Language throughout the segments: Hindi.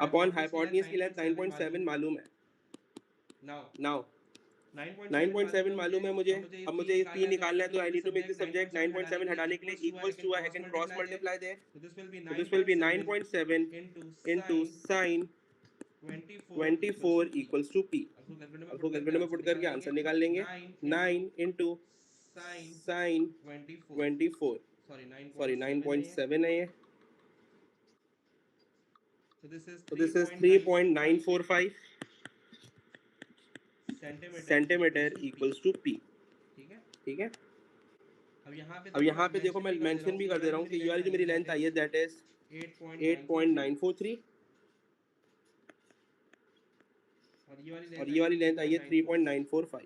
अपॉन हाइपोटेन्यूज की लेंथ 9.7 मालूम है। नाउ 9.7 मालूम है मुझे, अब मुझे ये p निकालना है, तो I need to make this subject 9.7 हटाने के लिए equals to I can cross multiply there, so this will be 9.7 into sin 24 equals to p. अब वो कैलकुलेटर में पुट करके आंसर निकाल लेंगे, 9 into sin 24, सॉरी 9.7 है ये, so this is 3.945 centimetre equals to p. ठीक है, अब यहाँ पे देखो मैं मेंशन भी कर दे रहा हूँ कि ये वाली जो मेरी लेंथ आई है दैट इज 8.943 और ये वाली लेंथ आई है 3.945.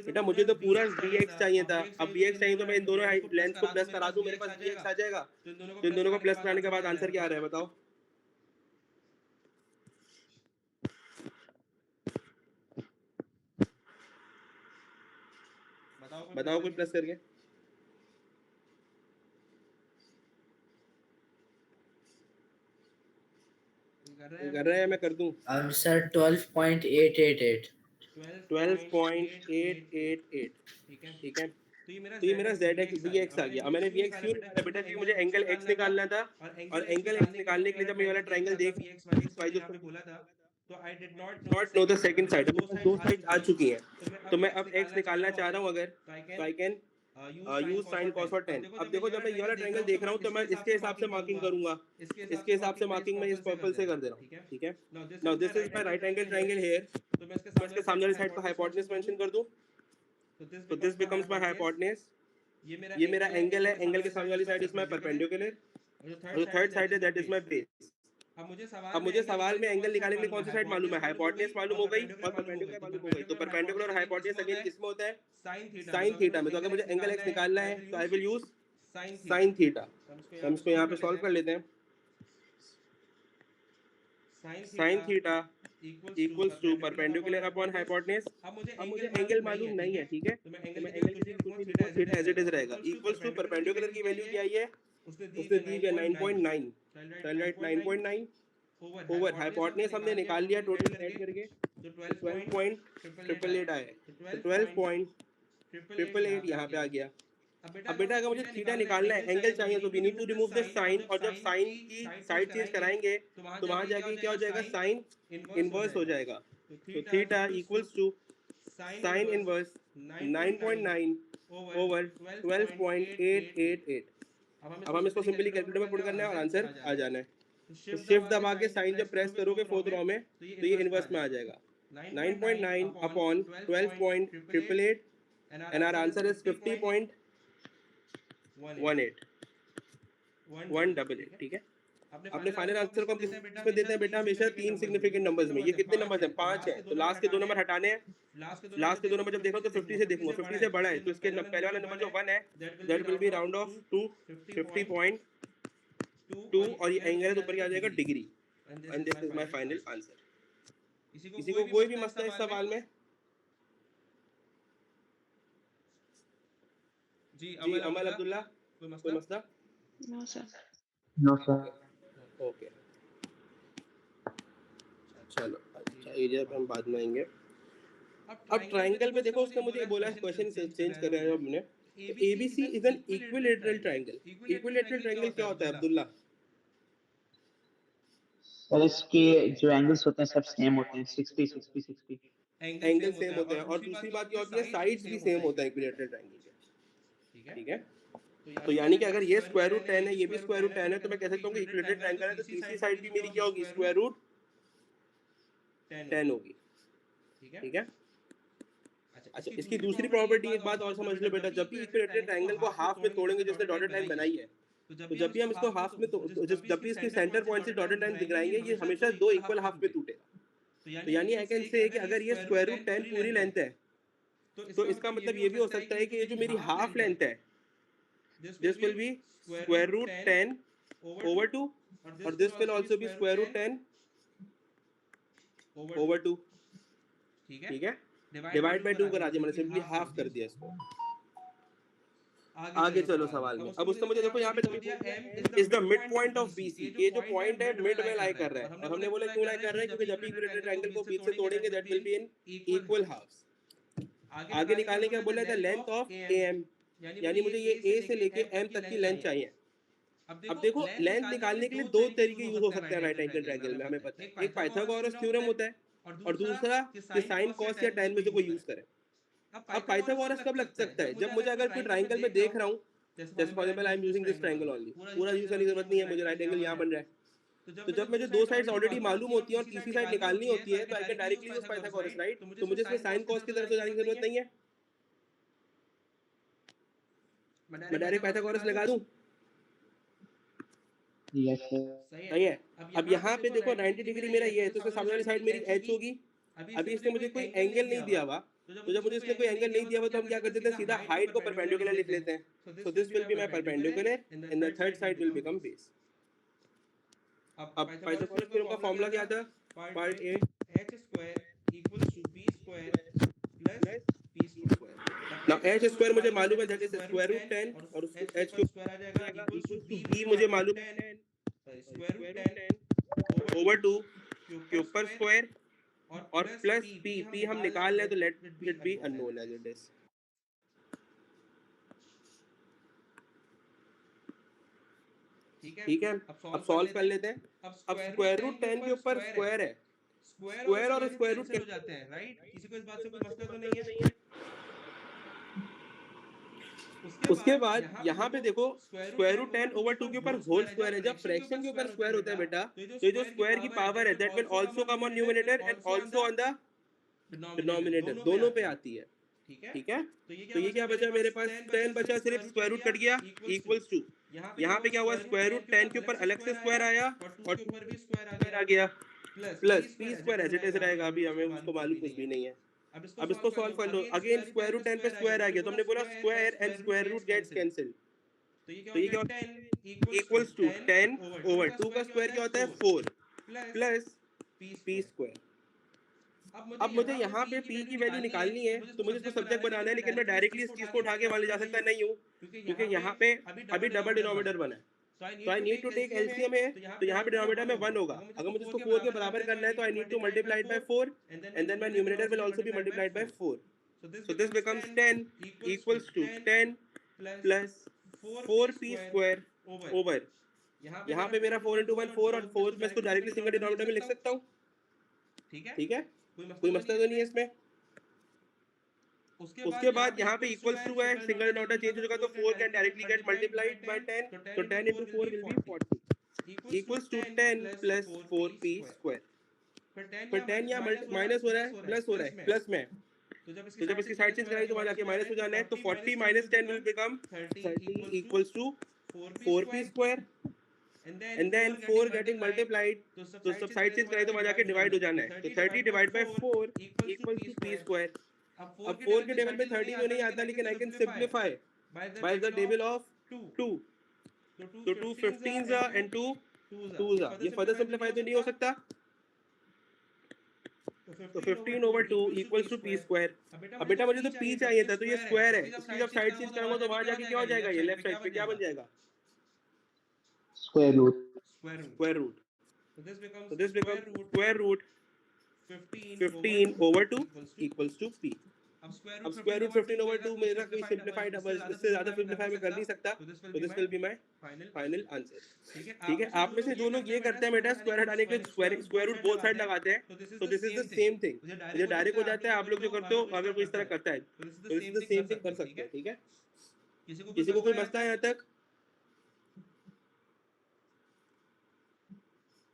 बेटा मुझे तो पूरा dx चाहिए था, अब dx चाहिए तो मैं इन दोनों लेंथ को प्लस करा दूं, मेरे पास dx आ जाएगा, तो इन दोनों को प्लस कराने के बाद आंसर क्या आ रहा है बताओ? बताओ कुछ प्लस करके. कर रहे हैं, मैं कर दूं. आंसर 12.888. 12.888. ठीक है, तो ये मेरा zx dx आ गया. अब मैंने vx क्यों निकाला बेटा? क्योंकि मुझे एंगल x निकालना था, और एंगल x निकालने के लिए जब मैं ये वाला ट्रायंगल देख y जो बोला था, not know the second side, अब दो साइड आ चुकी हैं, तो मैं अब x निकालना चाह रहा हूँ अगर, तो I can use sine cos और टेन. अब देखो जब मैं ये वाला ट्रायंगल देख रहा हूँ तो मैं इसके हिसाब से मार्किंग करूंगा, इसके हिसाब से मार्किंग मैं इस पर्पल से कर दे रहा हूँ. ठीक है, now this is my right angle triangle here, तो मैं इसके सामने वाली साइड को हाइपोटेन्यूज मेंशन कर दूं, तो दिस बिकम्स माय हाइपोटेन्यूज. ये मेरा एंगल है, एंगल के सामने वाली साइड इज माय परपेंडिकुलर, और जो थर्ड साइड है दैट इज माय बेस. अब मुझे सवाल में एंगल निकालने के लिए कौन सी साइड मालूम है? हाइपोटेन्यूज मालूम हो गई और परपेंडिकुलर मालूम हो गई. तो परपेंडिकुलर और हाइपोटेन्यूज अगेन किस में होता है? साइन थीटा में. तो अगर मुझे एंगल x निकालना है तो I will use sine theta. तो हम इसको यहाँ पे सॉल्व कर लेते हैं. Sine theta equals to perpendicular upon hypotenuse. अब मुझे एंगल मालूम नहीं है, ठीक है, तो मैं एंगल की जगह कुछ भी लिखूं, थीटा एज इट इज रहेगा. इक्वल्स टू परपेंडिकुलर की वैल्यू क्या है? उसने दी है 9.9, चल राइट 9.9 ओवर हाइपोटेन्यूज हमने निकाल लिया टोटल ऐड करके, तो 12.888 आया, तो 12.888 यहाँ पे आ गया. अब बेटा अगर मुझे थीटा निकालना है, एंगल चाहिए, तो we need to remove the sine, और जब साइन की साइड चेंज कराएंगे तो वहां जाके क्या हो जाएगा? साइन इनवर्स हो जाएगा. तो theta equals to sine inverse 9.9 over 12.888. अब हम इसको सिंपली कैलकुलेटर में पुट करना है और आंसर आ जाना है. तो शिफ्ट दबा के साइन जब प्रेस करोगे फोर्थ रो में तो ये इनवर्स में आ जाएगा. 9.9 upon 12.888 and our answer is 50.18. ठीक है, अपने फाइनल आंसर को हम किस में देते हैं बेटा? हमेशा तीन सिग्निफिकेंट नंबर्स में. ये कितने नंबर्स हैं? 5 है, तो लास्ट के दो नंबर हटाने हैं. लास्ट के दो नंबर जब देखो तो 50 से देखूंगा, 50 से बड़ा है तो इसके पहले वाला नंबर जो 1 है that will be round off to 50.2, और ये एंगल है तो ऊपर क्या आ जाएगा? Degree. And this is my final answer. किसी को कोई भी मसला है इस सवाल में? जी अमल अब्दुल्ला, कोई मसला? No sir. ओके, चलो अच्छा ये जब हम बाद में आएंगे. अब ट्रायंगल पे देखो उसने मुझे बोला क्वेश्चन चेंज कर रहा है हमने. ABC is an equilateral triangle. Equilateral triangle क्या होता है अब्दुल्ला? और इसके जो एंगल्स होते हैं सब सेम होते हैं, 60 60 60. एंगल सेम होते हैं, और दूसरी बात क्या होती है? साइड्स भी सेम होता है इक्विलैटरल ट्रायंगल के. ठीक है, तो यानी कि अगर ये स्क्वायर रूट 10 है, ये भी स्क्वायर रूट 10 है, तो मैं कह सकता हूँ कि इक्विलैटरल ट्रायंगल है, तो तीसरी साइड भी मेरी क्या होगी? स्क्वायर रूट 10 होगी. ठीक है, अच्छा इसकी दूसरी प्रॉपर्टी एक बात और समझ लो बेटा, जब भी इक्विलैटरल ट्रायंगल को हाफ में तोड़ेंगे, जिसने डॉटेड लाइन बनाई है, तो जब भी हम इसको हाफ में जब भी इसके सेंटर पॉइंट से डॉटेड लाइन दिखाएंगे, ये हमेशा दो इक्वल हाफ में टूटेगा. तो यानी आई कैन से कि अगर ये स्क्वायर रूट 10 पूरी लेंथ है, तो इसका मतलब ये भी हो सकता है कि ये जो मेरी हाफ लेंथ है this will be square root 10 over 2, और this will also be square root 10 over 2. ठीक है, डिवाइड बाय 2 करा दिया मैंने, सिंपली हाफ कर दिया इसको. आगे चलो सवाल में। अब उसने मुझे देखो यहाँ पे is the mid point of BC, ये जो पॉइंट है मिड में लाई कर रहा है, और हमने बोला क्यों लाई कर रहा है, क्योंकि जब भी इक्विलेटरल ट्रायंगल को बीच से तोड़ेंगे that will be in equal halves. आगे निकालने क्या बोला था, लेंथ ऑफ एम, यानी मुझे ये ए से लेके एम तक की लेंथ चाहिए। अब देखो लेंथ निकालने के लिए दो तरीके यूज हो सकते हैं राइट एंगल ट्रायंगल में, हमें पता है। एक पाइथागोरस थ्योरम होता है और दूसरा कि साइन कॉस या tan में से कोई यूज करे। अब पाइथागोरस कब लग सकता है, जब मुझे अगर कोई ट्रायंगल में देख रहा हूँ, जैसे for example I am using this triangle only, पूरा यूज करने की जरूरत नहीं है, मुझे राइट एंगल यहाँ बन रहा है। तो जब मुझे दो साइड्स ऑलरेडी मालूम होती है और तीसरी साइड निकालनी होती है, तो I can directly use Pythagoras, right. तो मुझे इसमें साइन कॉस की तरफ से जाने की जरूरत नहीं है, मैं डायरेक्ट पाइथागोरस लगा दूं। Yes sir. सही है। अब यहाँ पे देखो 90 डिग्री मेरा ये है, तो इसमें सामने वाली साइड मेरी एच होगी। अभी इसने मुझे कोई एंगल नहीं दिया हुआ, तो जब मुझे इसने कोई एंगल नहीं दिया हुआ तो हम क्या कर देते हैं, सीधा हाइट को परपेंडिकुलर लिख लेते हैं। So this will be my perpendicular and the third side will become base. अब पाइथागोरस थ्योरम का फार्मूला क्या था, part A h square equals to b square plus p square। Now H square मुझे मालूम है, दैट इज स्क्वायर रूट 10, और उसको एच को स्क्वायर आ जाएगा equals to बी मुझे मालूम है square root 10 ओवर 2 के ऊपर square स्क्वायर और प्लस पी, p पी हम निकाल लें तो let it be unknown as it is. ठीक है, अब सॉल्व कर लेते हैं। अब स्क्वायर रूट 10 के ऊपर स्क्वायर है, स्क्वायर और स्क्वायर रूट हो जाते हैं, राइट। किसी को इस बात से कोई मसला तो नहीं है। उसके बाद यहाँ पे देखो स्क्वायर रूट 10 ओवर 2 के ऊपर होल स्क्वायर है। जब फ्रैक्शन के ऊपर स्क्वायर होता है बेटा, तो ये जो स्क्वायर की पावर है that will also come on numerator and also on the denominator, दोनों पे आती है। ठीक है, तो ये क्या बचा मेरे पास, 10 बचा, सिर्फ स्क्वायर रूट कट गया, इक्वल्स टू यहाँ पे क्या हुआ, स्क्वायर रूट 10 के ऊपर अलग से स्क्वायर आया और 2 के ऊपर भी स्क्वायर आ गया, plus P square as it is रहेगा। अभी हमें उसको मालूम कुछ भी नहीं है। अब इसको सॉल्व कर लो, अगेन स्क्वायर रूट 10 पे स्क्वायर आ गया, तो हमने बोला square and square root gets cancel, तो ये क्या होता है, इक्वल्स टू 10 ओवर 2 का स्क्वायर क्या होता है 4 प्लस पी स्क्वायर। अब मुझे यहाँ पे p की वैल्यू निकालनी है, तो मुझे इसको सब्जेक्ट बनाना है, लेकिन मैं डायरेक्टली इस चीज को उठा के वहां ले जा सकता नहीं हूँ, क्योंकि यहाँ पे अभी डबल डिनोमिनेटर बना है। तो I need to take LCM है, तो यहाँ पे डिनोमिनेटर में 1 होगा। अगर मुझे इसको 4 के बराबर करना है तो I need to multiply it by 4 and then my numerator will also be multiplied by 4। So this becomes 10 equals to 10 plus 4p square over, यहाँ पे मेरा 4 into 1 4 और 4 मैं इसको डायरेक्टली सिंगल डिनोमिनेटर में लिख सकता हूँ। ठीक है, कोई मसला तो नहीं है इसमें। उसके बाद यहाँ पे इक्वल्स टू है, सिंगल डिनोमिनेटर चेंज हो जाएगा, तो 4 can directly get multiplied by 10, तो 10 into 4 will be 40 equals to 10 plus 4p square. फिर 10 यहाँ माइनस हो रहा है, प्लस हो रहा है, प्लस में, तो जब इसकी साइड चेंज कराई तो वहां जाके माइनस हो जाना है, तो 40 minus 10 will become 30 equals to 4p square and then 4 getting multiplied, तो सब साइड चेंज कराई तो वहां जाके डिवाइड हो जाना है, तो 30 divided by 4 equals to p square। अब 4 के टेबल में 30 तो नहीं आता, लेकिन I can simplify by the table of 2, तो 2 15s and 2 2s, ये फर्दर सिंप्लीफाई तो नहीं हो सकता, तो 15 over 2 equals to p square। अब बेटा मुझे तो p चाहिए था, तो ये स्क्वायर है, इसकी जब साइड चेंज करूंगा तो वहां जाके क्या हो जाएगा, ये लेफ्ट साइड पे क्या बन जाएगा, स्क्वायर रूट। स्क्वायर रूट, तो this becomes square root 15 over 2 equals to p। अब स्क्वायर रूट 15 over 2 मेरा कोई सिंप्लीफाइड, अब इससे ज्यादा सिंप्लीफाई मैं कर नहीं सकता, तो this will be my final answer. ठीक है, आप में से जो लोग ये करते हैं बेटा स्क्वायर हटाने के स्क्वायर रूट बोथ साइड लगाते हैं, तो this is the same thing, मुझे डायरेक्ट हो जाता है। आप लोग जो करते हो अगर कोई इस तरह करता है तो this is the same thing कर सकते हैं। ठीक है, किसी को कोई मसला है यहाँ तक?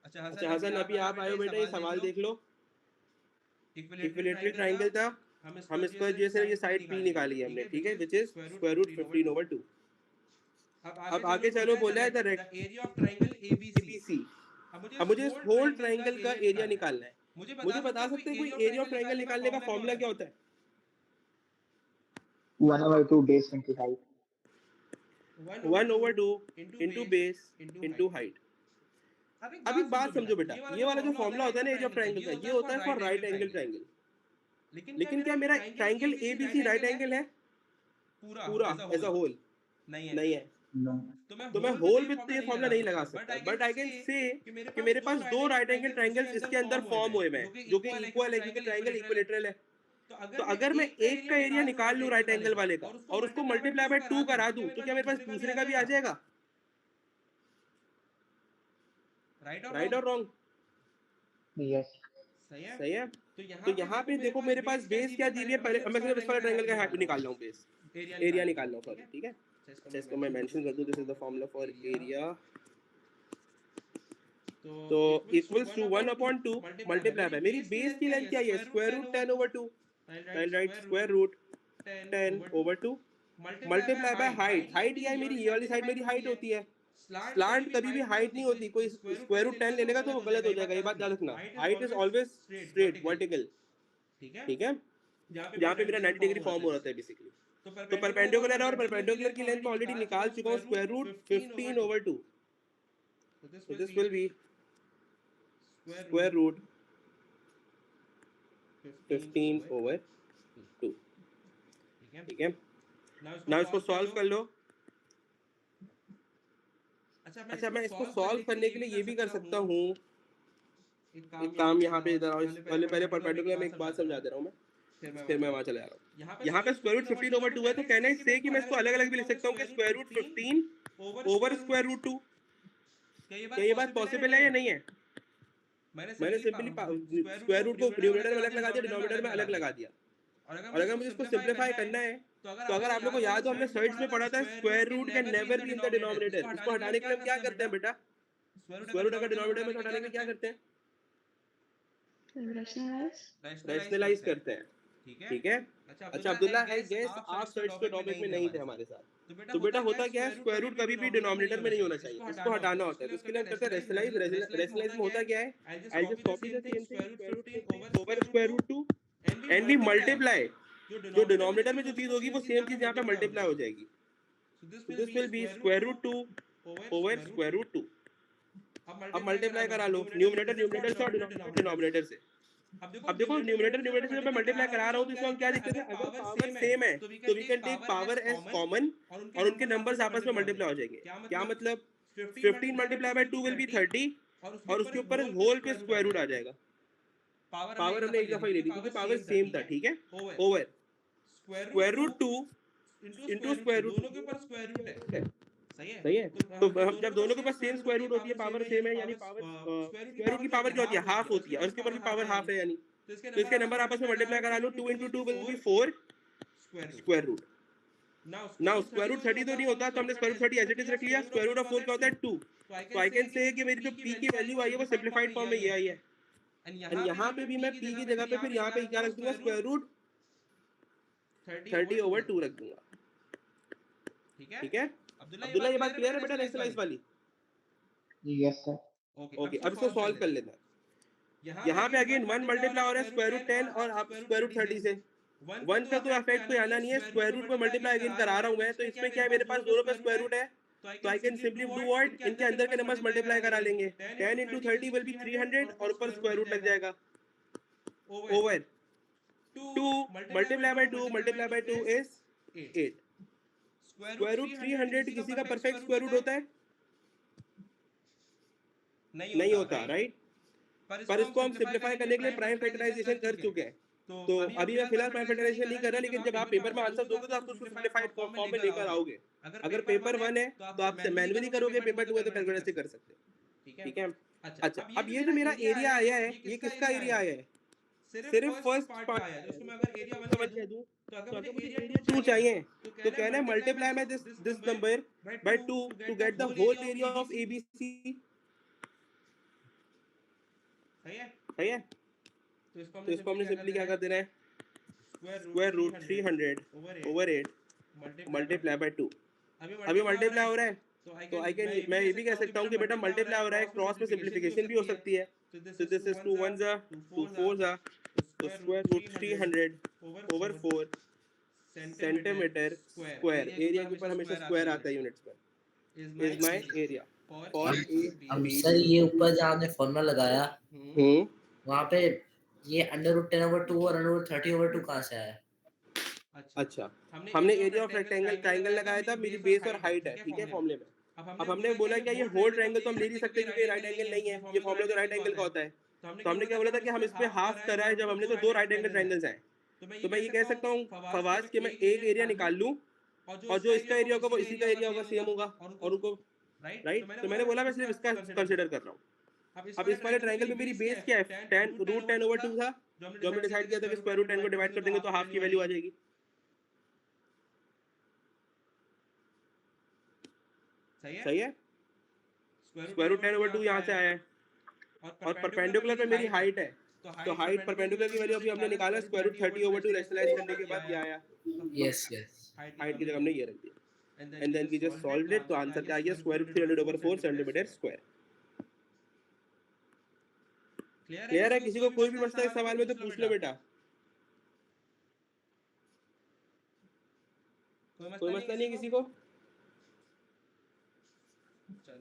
अच्छा हसन, अभी आप आए हो बेटा, ये सवाल देख लो। इक्विलेटरल ट्रायंगल था, हम इसको जैसे ये साइड p निकाली है हमने, ठीक है, which is square root 15 over 2। अब आगे चलो, बोला है the area of triangle ABC। अब मुझे इस होल ट्रायंगल का एरिया निकालना है। मुझे बता सकते हैं कोई एरिया ऑफ ट्रायंगल निकालने का फॉर्मूला क्या होता है? 1/2 base into height। 1/2 into base into height। अब एक बात समझो बेटा, ये वाला जो फॉर्मूला होता है ना एरिया ऑफ ट्रायंगल का, ये होता है फॉर राइट एंगल ट्रायंगल। लेकिन क्या मेरा ट्रायंगल ABC राइट एंगल है पूरा एज अ होल? नहीं है, No. तो मैं होल विथ ये फॉर्मूला नहीं लगा सकता, बट आई कैन से कि मेरे पास दो राइट एंगल ट्राइंगल्स इसके अंदर फॉर्म हुए हैं जो कि इक्वल है क्योंकि ट्राइंगल इक्विलेटरल है। तो अगर मैं एक का एरिया निकाल लूं राइट एंगल वाले का और उसको मल्टीप्लाई बाय 2 करा दूं तो क्या मेरे पास दूसरे का भी आ जाएगा? राइट और रॉन्ग? Yes. सही है। तो यहाँ पे देखो मेरे पास बेस क्या दी हुई है, पहले मैं सिर्फ इस वाले ट्रायंगल का हाइट निकाल रहा हूँ, बेस एरिया निकाल रहा हूँ, सॉरी, ठीक है। अच्छा, इसको मैं मेंशन कर दूं, this is the formula for area. तो इक्वल्स टू 1/2 मल्टीप्लाई बाय मेरी बेस की लेंथ क्या है, square root 10/2, right, square root 10/2 multiply by height. Height क्या है मेरी, ये वाली साइड मेरी हाइट होती है। स्लांट कभी भी हाइट नहीं होती, कोई स्क्वायर रूट 10 ले लेगा तो वो गलत हो जाएगा, ये बात याद रखना। Height is always straight vertical, ठीक है। यहाँ पे मेरा 90 डिग्री फॉर्म हो रहा है बेसिकली। तो परपेंडिकुलर है और परपेंडिकुलर की लेंथ मैं ऑलरेडी निकाल चुका हूँ, square root 15/2, so this will be square root 15/2, ठीक है। नाउ इसको सॉल्व कर लो। अच्छा, मैं इसको सॉल्व करने के लिए ये भी कर सकता हूँ, एक काम यहाँ पे इधर आओ, पहले परपेंडिकुलर में एक बात समझा दे रहा हूँ मैं, फिर मैं वहाँ चले जा रहा हूँ। यहाँ पे स्क्वायर रूट 15/2 है, तो कहना है से कि मैं इसको अलग अलग भी लिख सकता हूँ कि square root 15 over square root 2। क्या ये बात पॉसिबल है या नहीं है? मैंने सिंपली स्क्वायर रूट को न्यूमरेटर में अलग लगा दिया, डिनोमिनेटर में अलग लगा दिया। और अगर मुझे इसको सिंपलीफाई करना है तो अगर आप लोगों को याद हो, हमने स्लाइड्स में पढ़ा था square root can never be in the denominator. इसको हटाने के लिए हम क्या करते हैं बेटा? स्क्वायर रूट अगर डिनोमिनेटर में हटाने के लिए क्या करते हैं? रैशनलाइज करते हैं, ठीक है। अच्छा अब्दुल्ला, आई गेस आप स्लाइड्स के टॉपिक में नहीं थे हमारे साथ। तो बेटा होता क्या है, स्क्वायर रूट कभी भी डिनोमिनेटर में नहीं होना चाहिए, इसको हटाना होता है। तो इसके लिए हम करते हैं रैशनलाइज। रैशनलाइज में होता क्या है, I just copy the same thing, square root 15 over square root 2 and we multiply, जो डिनोमिनेटर में जो चीज होगी वो सेम चीज यहाँ पे मल्टीप्लाई हो जाएगी। So this will be square root 2 over square root 2। अब मल्टीप्लाई करा लो न्यूमरेटर से और डिनोमिनेटर से। अब देखो न्यूमरेटर से मैं मल्टीप्लाई करा रहा हूँ तो इसमें हम क्या दिक्कत है, अगर पावर सेम है तो we can take power as common और उनके नंबर्स आपस में मल्टीप्लाई हो जाएंगे। क्या मतलब, 15 मल्टीप्लाई बाय 2 विल बी 30 और उसके ऊपर होल पे स्क्वायर रूट आ जाएगा। पावर हमने एक दफा ही ले ली क्योंकि पावर सेम था, ठीक है। Over square root 2 into square root, दोनों के ऊपर स्क्वायर रूट है, सही है। तो हम जब दोनों के पास सेम स्क्वायर रूट होती है, पावर सेम है, यानी पावर स्क्वायर रूट की पावर क्या होती है, हाफ होती है, और इसके ऊपर भी पावर हाफ है, यानी तो इसके नंबर आपस में मल्टीप्लाई करा लो, 2 × 2 will be 4 square root. Now square root 30 तो नहीं होता, तो हमने square root 30 as it is रख लिया। स्क्वायर रूट ऑफ 4 क्या होता है, 2। तो आई कैन से कि मेरी जो p की वैल्यू आई है वो सिंपलीफाइड फॉर्म में ये आई है। एंड यहाँ पे भी मैं p की जगह पे फिर यहाँ पे क्या रख दूंगा, स्क्वायर रूट 30/2 रख दूंगा, ठीक है। अब्दुल्ला ये बात क्लियर है बेटा, रैशनलाइज वाली? Yes, sir. ओके, अब इसको सॉल्व कर लेते हैं। यहाँ पे अगेन 1 मल्टीप्लाई हो रहा है स्क्वायर रूट 10 और आप स्क्वायर रूट 30 से 1 पे तो इफेक्ट कोई आना नहीं है, स्क्वायर रूट में मल्टीप्लाई अगेन करा रहा हूँ मैं, तो इसमें क्या है, मेरे पास दोनों पे स्क्वायर रूट है, तो I can simply do what, इनके अंदर के नंबर्स मल्टीप्लाई करा लेंगे। 10 × 30 विल बी 300 और ऊपर स्क्वायर रूट लग जाएगा, over 2 multiply by 2 multiply by 2 is 8। Square root 300 किसी का परफेक्ट स्क्वायर रूट होता है? नहीं होता, राइट। पर इसको हम सिंपलीफाई करने के लिए प्राइम फैक्टराइजेशन कर चुके हैं। तो अभी मैं फिलहाल प्राइम फैक्टराइजेशन नहीं कर रहा, लेकिन जब आप पेपर में आंसर दोगे तो आप उसको सिंपलीफाइड फॉर्म में लेकर आओगे। अगर पेपर 1 है तो आप मैन्युअली करोगे, पेपर 2 है तो कैलकुलेटर से कर सकते हो, ठीक है। अच्छा, अब ये जो मेरा एरिया आया है, ये किसका एरिया आया है? सिर्फ फर्स्ट पार्ट आया है। उसको मैं अगर एरिया 1 समझ दे दूं तो अगर मुझे एरिया 2 चाहिए तो कहना है मल्टीप्लाई में this number by 2 to get the whole area of ABC, सही है। तो इसको हमने सिंपली क्या कर देना है, स्क्वायर रूट 300/8 मल्टीप्लाई बाय 2। अभी मल्टीप्लाई हो रहा है तो आई कैन, मैं ये भी कह सकता हूँ कि बेटा मल्टीप्लाई हो रहा है, क्रॉस में सिंपलीफिकेशन भी हो सकती है। तो दिस इज 2 1s 2 4s, तो square root 300/4 centimetre square, area के ऊपर हमेशा स्क्वायर आता है यूनिट्स में, इज माय एरिया फॉर अब सर ये ऊपर जहाँ आपने फॉर्मूला लगाया वहाँ पे ये √10/2 और √30/2 कहाँ से आया? अच्छा, हमने एरिया ऑफ रेक्टेंगल ट्राइंगल लगाया था, मेरी बेस और हाइट है, ठीक है फॉर्मूले में। अब हमने बोला क्या ये होल ट्राइंगल तो हम ले नहीं सकते क्योंकि ये राइट एंगल नहीं है, ये फॉर्मूला तो राइट एंगल का होता है। तो हमने क्या बोला था कि हम इस पे हाफ करा है जब हमने, तो दो राइट एंगल ट्राइंगल्स हैं। तो मैं ये कह सकता हूँ फवाज कि मैं एक एरिया निकाल लूँ और जो इसका एरिया होगा वो इसी का एरिया होगा, सेम होगा, और उनको राइट। तो मैंने बोला मैं सिर्फ इसका कंसिडर कर रहा हूँ। अब इस वाले ट्राइंगल में मेरी बेस क्या है, 10 रूट 10/2 था, जो हमने डिसाइड किया था कि स्क्वायर रूट 10 को डिवाइड कर देंगे तो हाफ की वैल्यू आ जाएगी। सही है, स्क्वायर रूट 10/2 यहाँ से आया है, और परपेंडिकुलर पे मेरी हाइट है, तो हाइट परपेंडिकुलर की वैल्यू अभी हमने निकाला, स्क्वायर रूट 30/2 रेशनलाइज करने के बाद ये आया, यस यस हाइट की जगह हमने ये रख दिया, and then we just solved it. तो आंसर क्या आ गया, square root 300/4 centimetre square. Clear है? किसी को कोई भी मसला इस सवाल में तो पूछ लो बेटा, कोई मसला नहीं है किसी को?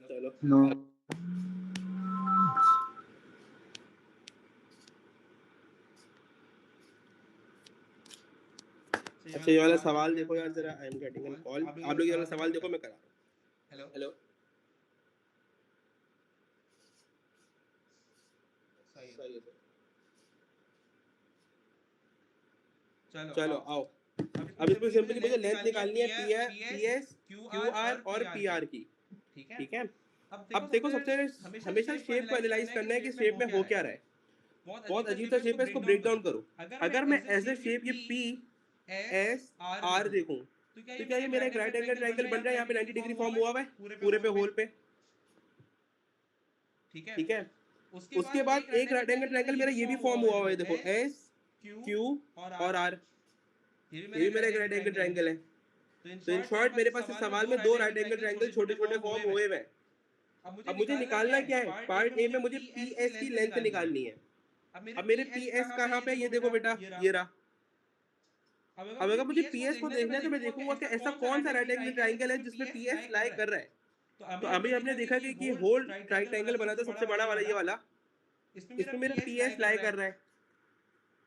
चलो नो अच्छा, ये वाला सवाल देखो यार जरा, I am getting an call. आप लोग ये वाला सवाल देखो, मैं करा रहा हूँ। हेलो, सही है सर। चलो आओ, अब इसमें सिंपली मुझे लेंथ निकालनी है, PS, QR और PR की, ठीक है। अब देखो सबसे हमेशा शेप को एनालाइज करना है कि शेप में हो क्या रहा है। बहुत अजीब सा शेप है, इसको ब्रेक डाउन करो। अगर मैं एज ए शेप ये PSR देखूं तो क्या ये मेरा एक राइट एंगल ट्राइंगल बन रहा है, यहाँ पे 90 डिग्री फॉर्म हुआ हुआ है पूरे पे होल पे, ठीक है। उसके बाद एक राइट एंगल ट्राइंगल मेरा ये भी फॉर्म हुआ हुआ है, देखो SQ और R, ये भी मेरा एक राइट एंगल ट्राइंगल है। तो इन शॉर्ट मेरे पास इस सवाल में दो राइट एंगल ट्राइंगल छोटे छोटे फॉर्म हुए हुए हैं। अब मुझे निकालना क्या है, पार्ट ए में मुझे PS की लेंथ निकालनी है। अब मेरे PS कहाँ पे, ये देखो बेटा, ये रहा। अब अगर मुझे PS को देखना है तो मैं देखूंगा कि ऐसा कौन सा राइट एंगल ट्राइंगल है जिसमें PS लाई कर रहा है। तो अभी हमने देखा कि होल राइट एंगल बना था सबसे बड़ा वाला, ये वाला, इसमें मेरा PS लाई कर रहा है।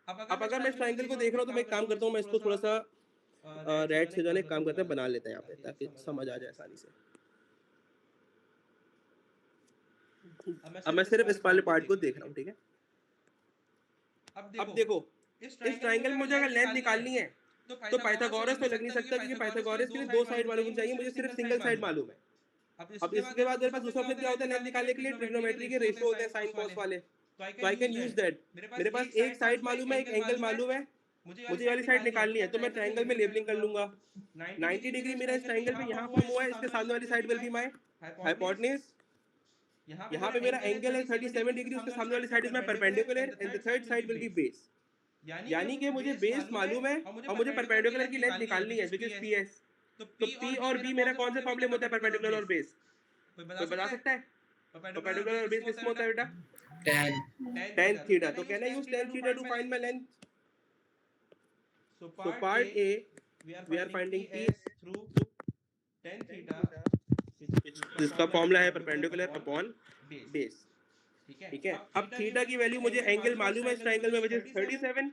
अब अगर मैं इस ट्राइंगल को देख रहा हूँ तो मैं एक काम करता हूँ, मैं इसको थोड़ा सा रेड से जाने काम करते हैं, बना लेते हैं यहाँ पे ताकि समझ आ जाए आसानी से। अब मैं सिर्फ इस वाले पार्ट को देख रहा हूँ, ठीक है। अब देखो इस ट्राइंगल में मुझे अगर लेंथ निकालनी है तो पाइथागोरस तो लग नहीं सकता क्योंकि पाइथागोरस के लिए दो साइड मालूम चाहिए, मुझे सिर्फ सिंगल साइड मालूम है। अब इसके बाद मेरे पास दूसरा ऑप्शन क्या होता है लेंथ निकालने के लिए, ट्रिग्नोमेट्री के रेशियो होते हैं साइन कॉस वाले, तो आई कैन यूज दैट। मेरे पास एक साइड मालूम है, एक एंगल मालूम है, मुझे ये वाली साइड निकालनी है, तो मैं ट्राइंगल में लेबलिंग कर लूंगा। 90 डिग्री मेरा इस ट्राइंगल पे यहाँ फॉर्म हुआ है, इसके सामने वाली side will be my hypotenuse. यहाँ पे मेरा एंगल है 37 डिग्री, उसके सामने वाली side is my perpendicular and the third side will be base. यानी कि मुझे बेस मालूम है और मुझे परपेंडिकुलर की लेंथ निकालनी है व्हिच इज PS। तो P और B मेरा कौन सा प्रॉब्लम होता है, परपेंडिकुलर और बेस? कोई बता सकता है परपेंडिकुलर और बेस किसमें होता है बेटा? tan theta. तो can I use tan theta to find my length? So part A we are finding PS through tan theta, जिसका फॉर्मूला है परपेंडिकुलर अपॉन बेस, ठीक है। अब थीटा की वैल्यू मुझे एंगल मालूम है इस ट्रायंगल में, मुझे 37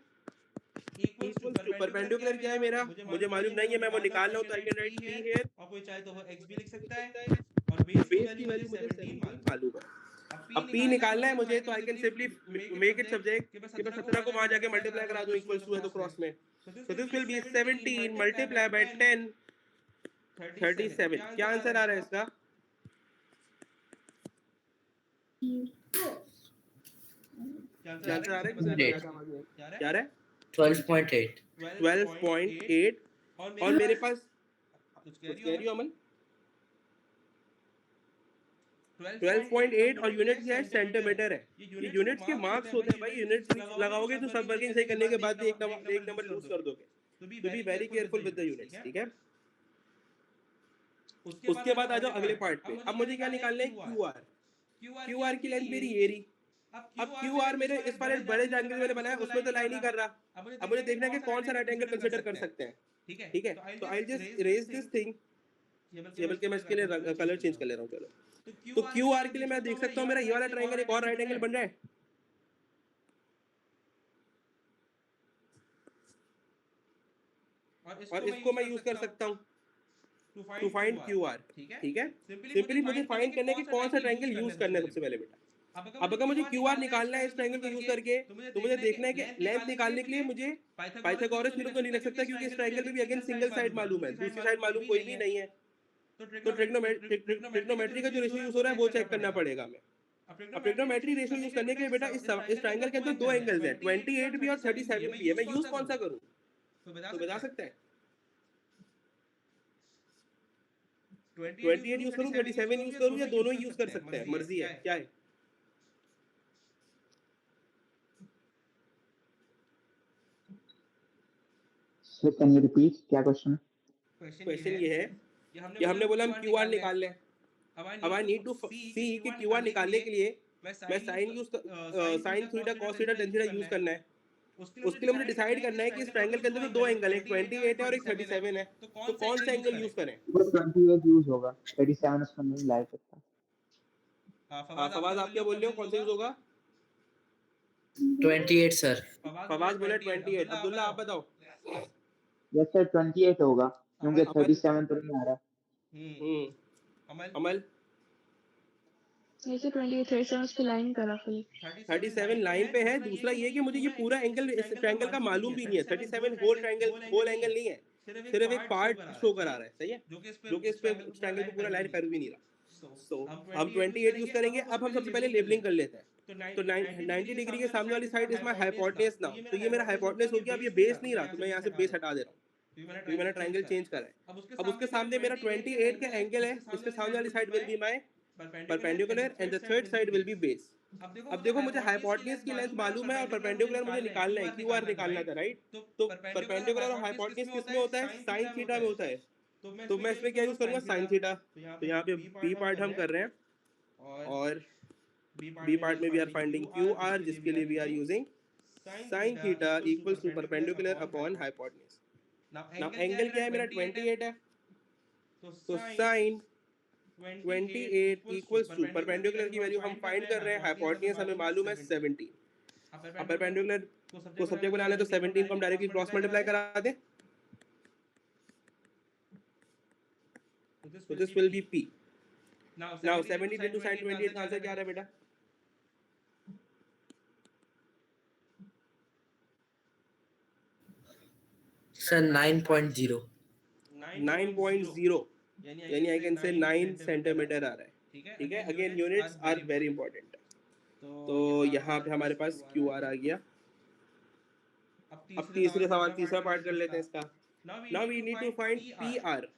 इक्वल्स टू परपेंडिकुलर क्या है मेरा, मुझे मालूम नहीं है, मैं वो निकाल रहा हूं, तो I can write P here, और कोई चाहे तो वो x भी लिख सकता है, और बेस की वैल्यू मुझे 17 मालूम है। अब P निकालना है मुझे, तो I can simply make it subject कि मैं 17 को वहां जाके मल्टीप्लाई करा दूं, इक्वल्स टू है तो क्रॉस में, so this will be 17 multiply by 10, 37। क्या आंसर आ रहा है इसका? क्या आंसर आ रहा है? क्या रहा है? 12.8 12.8। और मेरे पास कुछ कह रही हो अमन? 12.8 और यूनिट क्या है, सेंटीमीटर है। ये यूनिट्स के मार्क्स होते हैं भाई, यूनिट्स लगाओगे तो सब वर्किंग सही करने के बाद भी एक नंबर लूज कर दोगे, तो be very careful with the units, ठीक है। उसके बाद आ जाओ अगले पार्ट पे। अब मुझे क्या निकालना है, QR की लेंथ मेरी ये रही। अब QR मेरे इस वाले बड़े ट्रायंगल मैंने बनाया उसमें तो लाइन ही कर रहा। अब मुझे देखना है कि कौन सा राइट एंगल कंसीडर कर सकते हैं, ठीक है। तो I just erase this thing, ये बल्कि मैं इसके लिए कलर चेंज कर ले रहा हूँ। चलो, तो QR के लिए मैं देख सकता हूँ मेरा ये वाला ट्रायंगल एक और राइट एंगल बन रहा है, और इसको मैं यूज कर सकता हूँ टू फाइंड क्यू आर। ठीक है, सिंपली मुझे फाइंड करना है कि कौन सा ट्रायंगल यूज करना है सबसे पहले बेटा। अब अगर मुझे क्यू आर निकालना है इस ट्रायंगल को यूज करके, तो मुझे देखना है कि लेंथ निकालने के लिए मुझे पाइथागोरस थ्योरम तो नहीं लग सकता, क्योंकि इस ट्रायंगल में भी अगेन सिंगल साइड मालूम है, दूसरी साइड मालूम कोई भी नहीं है। तो ट्रिग्नोमेट्री का जो रेशियो यूज हो रहा है वो चेक करना पड़ेगा हमें। अब ट्रिग्नोमेट्री रेशियो यूज करने के लिए बेटा इस ट्रायंगल के अंदर दो एंगल्स हैं, 28 भी और 37 भी है। मैं यूज कौन सा करूं, तो बता सकते हैं? 28 यूज करूं, 37 यूज करूं, या दोनों ही यूज कर सकते हैं, मर्जी है, क्या है? सर कैन यू रिपीट, क्या क्वेश्चन? क्वेश्चन ये है कि हमने बोला हम क्यू आर निकाल लें। अब आई नीड टू सी कि क्यू आर निकालने के लिए मैं sine theta cos theta tan theta use करना है। उसके लिए मुझे डिसाइड करना है कि इस ट्रायंगल के अंदर तो दो एंगल है, 28 है और एक 37 है, तो कौन सा एंगल यूज करें? बस 28 यूज होगा, 37 उसमें नहीं ला सकता। फवाद आप क्या बोल रहे हो, कौन सा यूज होगा? 28 सर। फवाद बोला 28। अब्दुल्ला आप बताओ। यस सर 28 होगा, क्योंकि 37 तो नहीं आ रहा। अमल ऐसे 28 37 की लाइन करा फिर 37 लाइन पे है। दूसरा ये कि मुझे ये पूरा एंगल इस ट्रायंगल का मालूम भी नहीं है, 37 होल एंगल नहीं है, सिर्फ एक पार्ट शो करा रहा है, सही है, जो कि इस पे ट्रायंगल पे पूरा लाइन कर भी नहीं रहा। सो हम 28 यूज करेंगे। अब हम सबसे पहले लेबलिंग कर लेते हैं। तो 90 डिग्री के सामने वाली side is my hypotenuse now, तो ये मेरा हाइपोटेन्यूज हो गया। अब ये बेस नहीं रहा, तो मैं यहाँ से बेस हटा दे रहा हूँ, तो मैंने ट्रायंगल चेंज करा है। अब उसके सामने मेरा 28 का एंगल है, इसके सामने वाली side will be my perpendicular and the third side will be base. अब देखो मुझे हाइपोटेन्यूज की लेंथ मालूम है और परपेंडिकुलर मुझे निकालना है, क्यू आर निकालना था, राइट? तो परपेंडिकुलर और हाइपोटेन्यूज किस में होता है? साइन थीटा में होता है। तो मैं इसमें क्या यूज करूंगा? Sign theta. तो यहाँ पे बी पार्ट हम कर रहे हैं, और बी पार्ट में we are finding Q R, जिसके लिए we are using sine theta equals to perpendicular upon hypotenuse. Now angle क्या है मेरा? 28 है, तो साइन 28 इक्वल्स टू परपेंडिकुलर की वैल्यू हम फाइंड कर रहे हैं, हाइपोटेन्यूज हमें मालूम है 17। अब परपेंडिकुलर को सब्जेक्ट बनाना है, तो 17 को हम डायरेक्टली क्रॉस मल्टीप्लाई करा दें, तो this will B P। Now 17 into sin 28 का आंसर क्या आ रहा है बेटा? सर 9.0। 9.0, यानी आई कैन से 9 सेंटीमीटर आ रहा है। ठीक है, again units are very important. तो यहाँ पे हमारे पास क्यू आर आ गया। अब तीसरे सवाल, तीसरा पार्ट कर लेते हैं इसका। Now we need to find P R.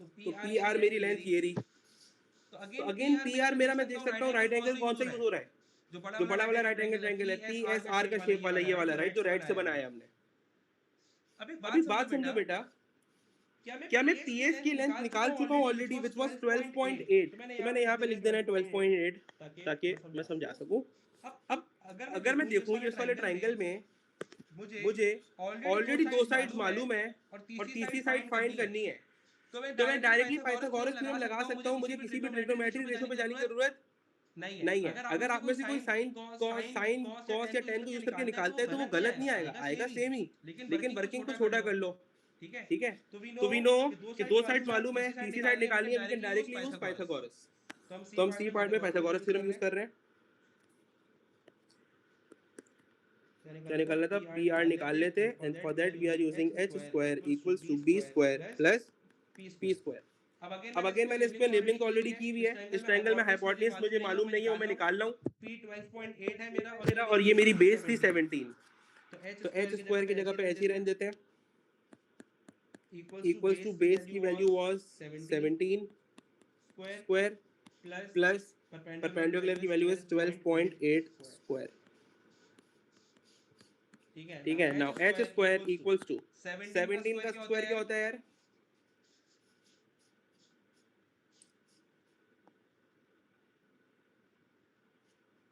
तो पी आर मेरी लेंथ ये रही। तो अगेन पी आर मेरा, मैं देख सकता हूँ राइट एंगल कौन सा यूज हो रहा है, जो बड़ा वाला राइट एंगल ट्रायंगल है, पी एस आर का शेप वाला, ये वाला, राइट, जो रेड से बनाया हमने। अभी बात समझो बेटा, क्या मैं पी एस की लेंथ निकाल चुका हूँ ऑलरेडी, विच वाज 12.8। तो मैंने यहाँ पे लिख देना है 12.8, ताकि मैं समझा सकूँ। अब अगर मैं देखूँ इस वाले ट्रायंगल में मुझे ऑलरेडी दो साइड मालूम है और तीसरी साइड फाइंड करनी है, तो मैं डायरेक्टली पाइथागोरस थ्योरम लगा सकता हूँ। मुझे किसी भी ट्रिग्नोमेट्री रेशियो पे जाने की जरूरत नहीं है। अगर आप में से कोई साइन कॉस या टेन को यूज करके निकालता है, तो वो गलत नहीं आएगा, आएगा सेम ही, लेकिन वर्किंग को छोटा कर लो। ठीक है, तो वी नो कि दो साइड मालूम है, तीसरी साइड निकालनी है, we can directly use Pythagoras. तो हम सी पार्ट में पाइथागोरस थ्योरम यूज कर रहे हैं। क्या निकालना था? पी आर निकाल लेते हैं, and for that we are using H square equals to B square plus P square. अब अगेन मैंने इसमें लेबलिंग तो ऑलरेडी की हुई है। इस ट्रायंगल में हाइपोटेन्यूज मुझे मालूम नहीं है, वो मैं निकाल रहा हूँ। पी 12.8 है मेरा, और ये मेरी बेस थी 17, तो एच स्क्वायर की जगह पे एच ही रहने देते हैं। इक्वल्स टू बेस की value was 17 square plus perpendicular की वैल्यू इज 12.8 स्क्वायर। ठीक है, now H square equals to 17 का स्क्वायर क्या होता है यार?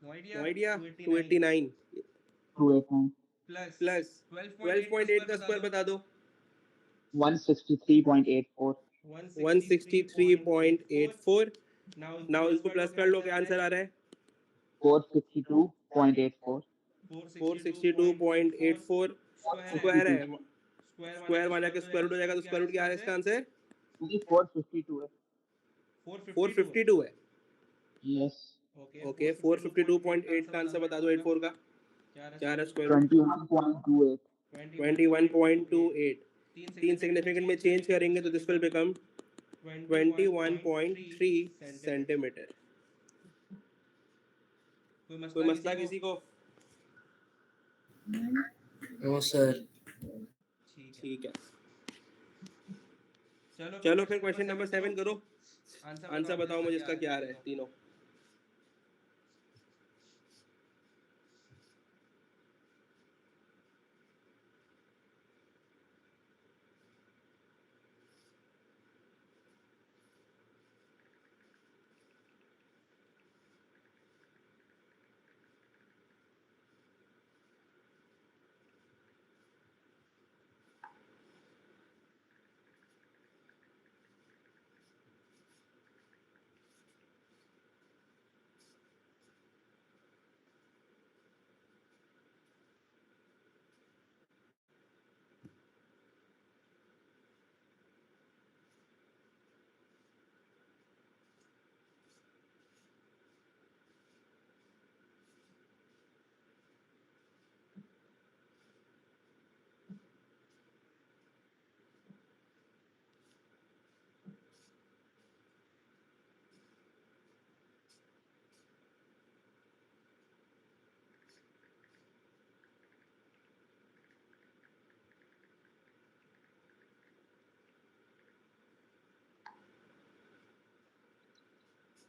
No idea. 289 प्लस 12.8 का स्क्वायर बता दो। 163.84। 163.84। नाउ इसको प्लस कर लो, क्या आंसर आ रहा है? 462.84। 462.84 स्क्वायर है, स्क्वायर वहां जाके स्क्वायर रूट हो जाएगा, तो स्क्वायर रूट क्या आ रहा है इसका आंसर? क्योंकि 452 है। 452 है। यस। ओके 452.8 का आंसर बता दो 84 का क्या आ रहा है स्क्वायर रूट? 21.28। 21.28 तीन सिग्निफिकेंट में चेंज करेंगे तो दिस विल बिकम 21.3 सेंटीमीटर। कोई मसला किसी को? No sir. ठीक है, चलो फिर क्वेश्चन नंबर 7 करो। आंसर बताओ मुझे इसका क्या आ रहा है तीनों।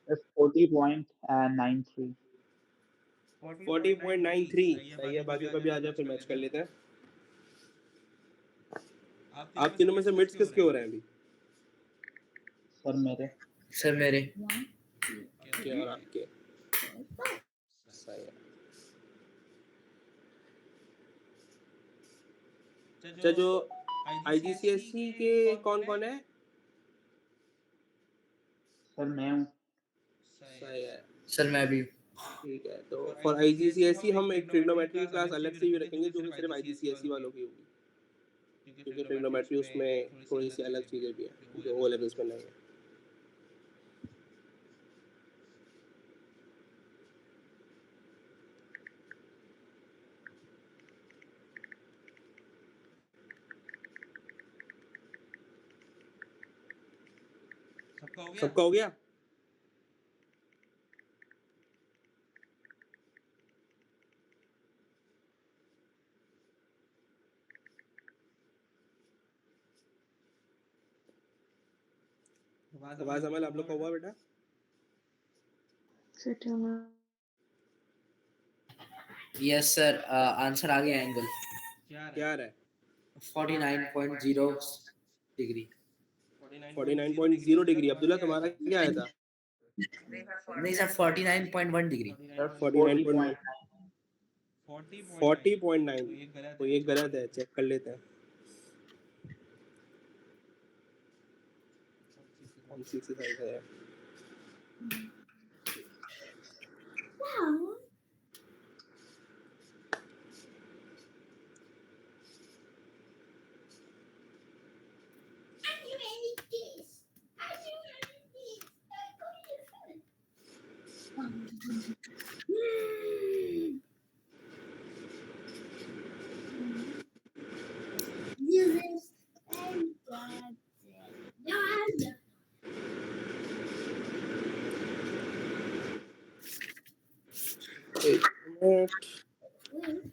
That's 40.93। 40.93 सही है। बाकी का भी आ जाए फिर मैच कर लेते हैं। आप तीनों में से मिड्स किसके हो रहे हैं अभी? सर मेरे। सर मेरे। क्या और आपके? सही है। अच्छा, जो IGCSE के कौन कौन है? सर मैं हूँ। सही है। सर मैं भी। ठीक है, तो फॉर IGCSE हम एक ट्रिग्नोमेट्री की क्लास अलग से भी रखेंगे जो कि सिर्फ IGCSE वालों की होगी, क्योंकि ट्रिग्नोमेट्री उसमें थोड़ी सी अलग चीज़ें भी हैं जो ओ लेवल्स में नहीं है। सबका हो गया? आवाज अमल आप लोग का हुआ बेटा? Yes sir. आंसर आ गया। एंगल क्या आ रहा है? 49.0 डिग्री। 49.0 डिग्री। अब्दुल्ला तुम्हारा क्या आया था? नहीं सर, 49.1 डिग्री। सर 49.1। 40.9। 40.9 तो ये गलत है, चेक कर लेते हैं कौन सी एक्सरसाइज है। एक मिनट।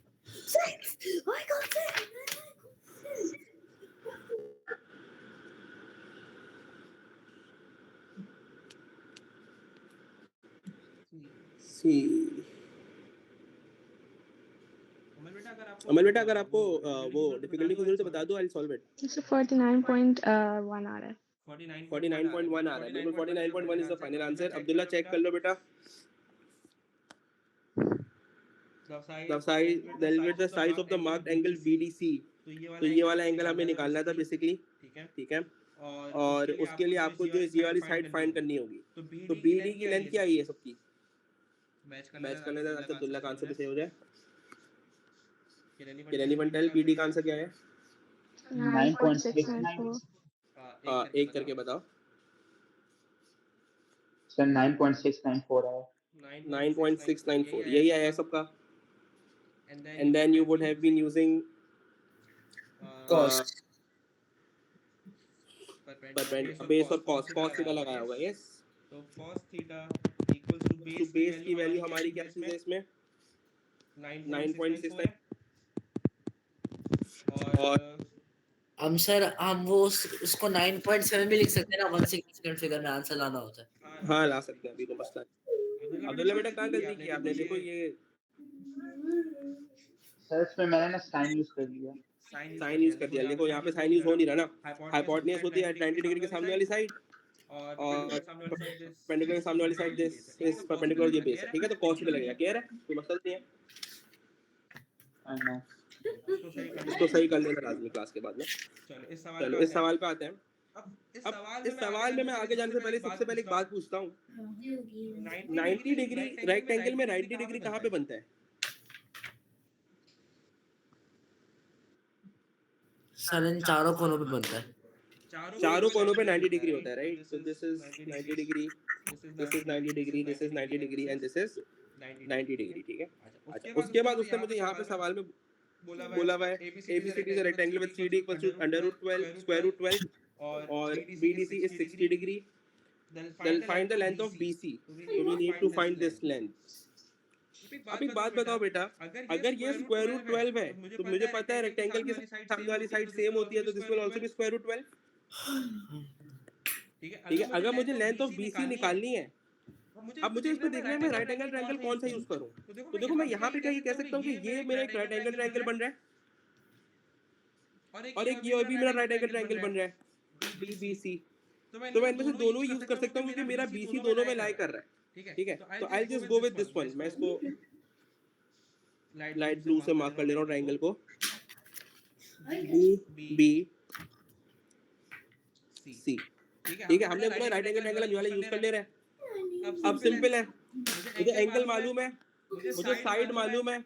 सी अमल बेटा, अगर आपको वो डिफिकल्टी की जरूरत है बता दो, आई विल सॉल्व इट। इससे 49.1 आ रहा है। 49.1 आ रहा है, बिल्कुल 49.1 is the final answer. Abdullah check कर लो बेटा। The size, the size of the marked angle BDC, तो ये वाला एंगल हमें निकालना था बेसिकली, ठीक है। और उसके लिए आपको जो ये वाली साइड फाइंड करनी होगी। तो BD की लेंथ क्या आई है सबकी? मैच करने का आंसर अब्दुल्ला का आंसर भी सही हो जाए। कैन एनीवन टेल BD का आंसर क्या है? 9.694. एक करके बताओ। सर 9.694 है। 9.694 यही आया है सबका। And then you would have been using cos base और cos थीटा लगाया होगा। यस, तो cos थीटा इक्वल्स टू तो बेस बेस की वैल्यू हमारी क्या चीज है इसमें? 9.69 है और हम सर हम वो उसको 9.7 भी लिख सकते हैं ना, 1 सेकंड फिगर में आंसर लाना होता है। हाँ ला सकते हैं, अभी तो मसला है। अब्दुल्ला बेटा कहाँ गलती की आपने? देखो ये सर इसमें मैंने ना साइन यूज कर लिया। साइन यूज कर दिया। देखो यहाँ पे साइन यूज हो नहीं रहा ना। हाइपोटेन्यूज होती है 90 डिग्री के सामने वाली साइड और परपेंडिकुलर के सामने वाली साइड दिस इज परपेंडिकुलर ये बेस है। ठीक है, तो cos थीटा लगेगा। क्लियर है? कोई मसला नहीं है। नो इसको सही कर लेना लाजमी क्लास के बाद में। चलो इस सवाल पे आते हैं। अब इस सवाल में मैं आगे जाने से पहले सबसे पहले एक बात पूछता हूँ, 90 डिग्री रेक्टेंगल में 90 डिग्री कहाँ पे बनता है? सर इन चारों कोनों पे बनता है। चारों कोनों पे 90 डिग्री होता है, राइट? तो this is 90 degree, this is 90 degree, this is 90 degree and this is 90 degree. ठीक है, अच्छा उसके बाद उसने मुझे यहाँ पे सवाल में बोला हुआ है ABCD is a rectangle with CD equals to under root 12 square root 12 और BDC is 60 degree, then find the length of BC, so we need to find this length. अब एक बात बताओ बेटा, अगर ये स्क्वायर रूट 12 है तो मुझे पता है रेक्टेंगल की सामने वाली साइड सेम होती है, तो this will also be square root 12। ठीक है, अगर मुझे लेंथ ऑफ BC निकालनी है, अब मुझे इसमें देखना है मैं राइट एंगल ट्रायंगल कौन सा यूज करूं। तो देखो मैं यहाँ पे क्या ये कह सकता हूँ कि ये मेरा एक राइट एंगल ट्रायंगल बन रहा है और एक ये भी मेरा राइट एंगल ट्रायंगल बन रहा है BBC। तो मैं इनमें से दोनों ही यूज कर सकता हूँ क्योंकि मेरा BC दोनों में लाई कर रहा है। ठीक है, तो I just go with this one. मैं इसको लाइट ब्लू से मार्क कर ले रहा हूँ ट्रायंगल को BBC। ठीक है, हमने बोला राइट एंगल ट्रायंगल वाला यूज कर ले रहे हैं। अब सिंपल है, मुझे एंगल मालूम है, मुझे साइड मालूम है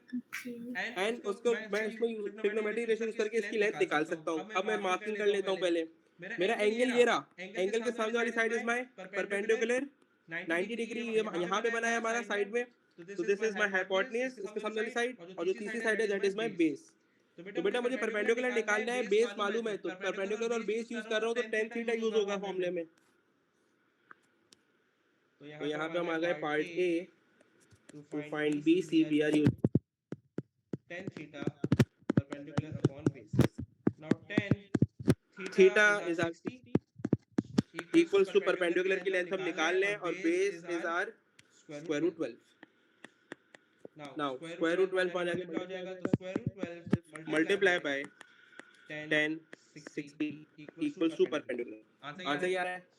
एंड उसको मैं इसमें ट्रिग्नोमेट्रिक रेशियो यूज करके इसकी लेंथ निकाल सकता हूँ। अब मैं मार्किंग कर लेता हूँ पहले। मेरा एंगल ये रहा, एंगल के सामने वाली side is my perpendicular 90 degree, ये यहाँ पे बना है हमारा साइड में। तो दिस इज माय हाइपोटेन्यूज, इसके सामने वाली साइड, और जो तीसरी साइड है दैट इज माय बेस। तो बेटा मुझे परपेंडिकुलर निकालना है, बेस मालूम है, तो परपेंडिकुलर और बेस यूज कर रहा हूँ तो tan थीटा यूज होगा फॉर्मूले में। तो यहाँ पे हम आ गए part A. To find BC we are using tan theta perpendicular upon base. Now tan theta is our equals to perpendicular की लेंथ हम निकाल लें और base is R square root 12। Now square root 12 आ जाएगा, हो जाएगा तो स्क्वायर रूट 12 मल्टीप्लाई बाय 10 60 इक्वल्स टू परपेंडिकुलर। आंसर क्या आ रहा है?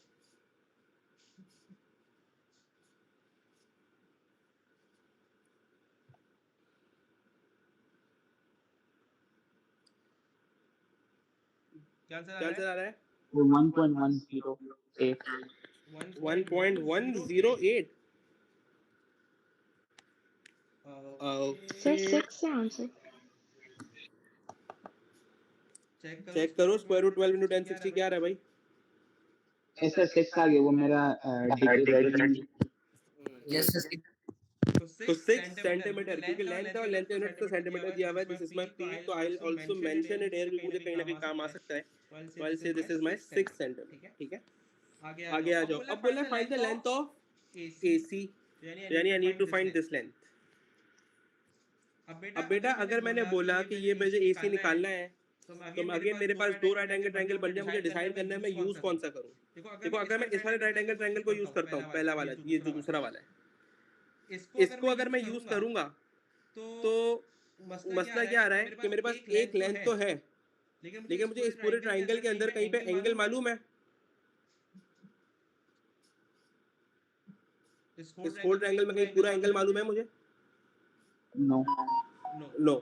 क्या क्या आंसर आ रहा है? 1.108। 1.108। Sir, 6 है आंसर। चेक करो स्क्वायर रूट 12 into tan 60 क्या आ रहा है भाई? ऐसा 6 आ गया, वो मेरा डिग्री रेडियन। यस सर तो 6 सेंटीमीटर, क्योंकि लेंथ और लेंथ यूनिट तो सेंटीमीटर दिया हुआ है। दिस इज माय P, तो I will also mention it here क्योंकि मुझे कहीं ना कहीं काम आ सकता है। तो आई से दिस इज माय 6 सेंटीमीटर। ठीक है, आगे आ जाओ। अब बोला find the length of AC, यानी I need to find this length. अब बेटा अगर मैंने बोला कि ये मुझे AC निकालना है तो अगेन मेरे पास दो राइट एंगल ट्रायंगल बन जाए, मुझे डिसाइड करना है मैं यूज कौन सा करूं। देखो अगर मैं इस वाले राइट एंगल ट्रायंगल को यूज करता हूं, पहला वाला, ये जो दूसरा वाला है, इसको अगर मैं यूज करूंगा तो मसला क्या आ रहा है कि मेरे पास एक लेंथ तो है लेकिन मुझे इस पूरे ट्रायंगल के अंदर कहीं पे एंगल मालूम है। इस होल ट्रायंगल में कहीं पूरा एंगल मालूम है मुझे? No no.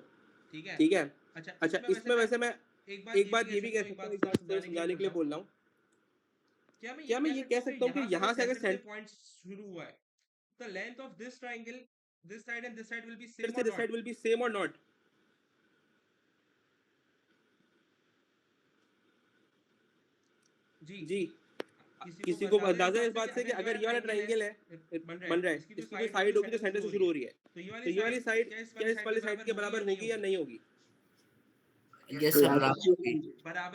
ठीक है, अच्छा इसमें वैसे मैं एक बात ये भी कह सकता हूँ, एक बात समझाने के लिए बोल रहा हूँ। क्या मैं ये कह सकता हूँ कि यहाँ से अगर पॉइंट शुरू हुआ है, the length of this triangle, this side and this side will be centre same से or this not? Side will be same और नॉट? जी किसी को अंदाजा है इस बात से कि अगर ये वाला ट्राइंगल है बन रहा है, इसकी जो साइड होगी जो सेंटर से शुरू हो रही है, तो ये वाली साइड क्या इस वाली साइड के बराबर होगी या नहीं होगी? यस तो सर, यहाँ बराबर से होगी।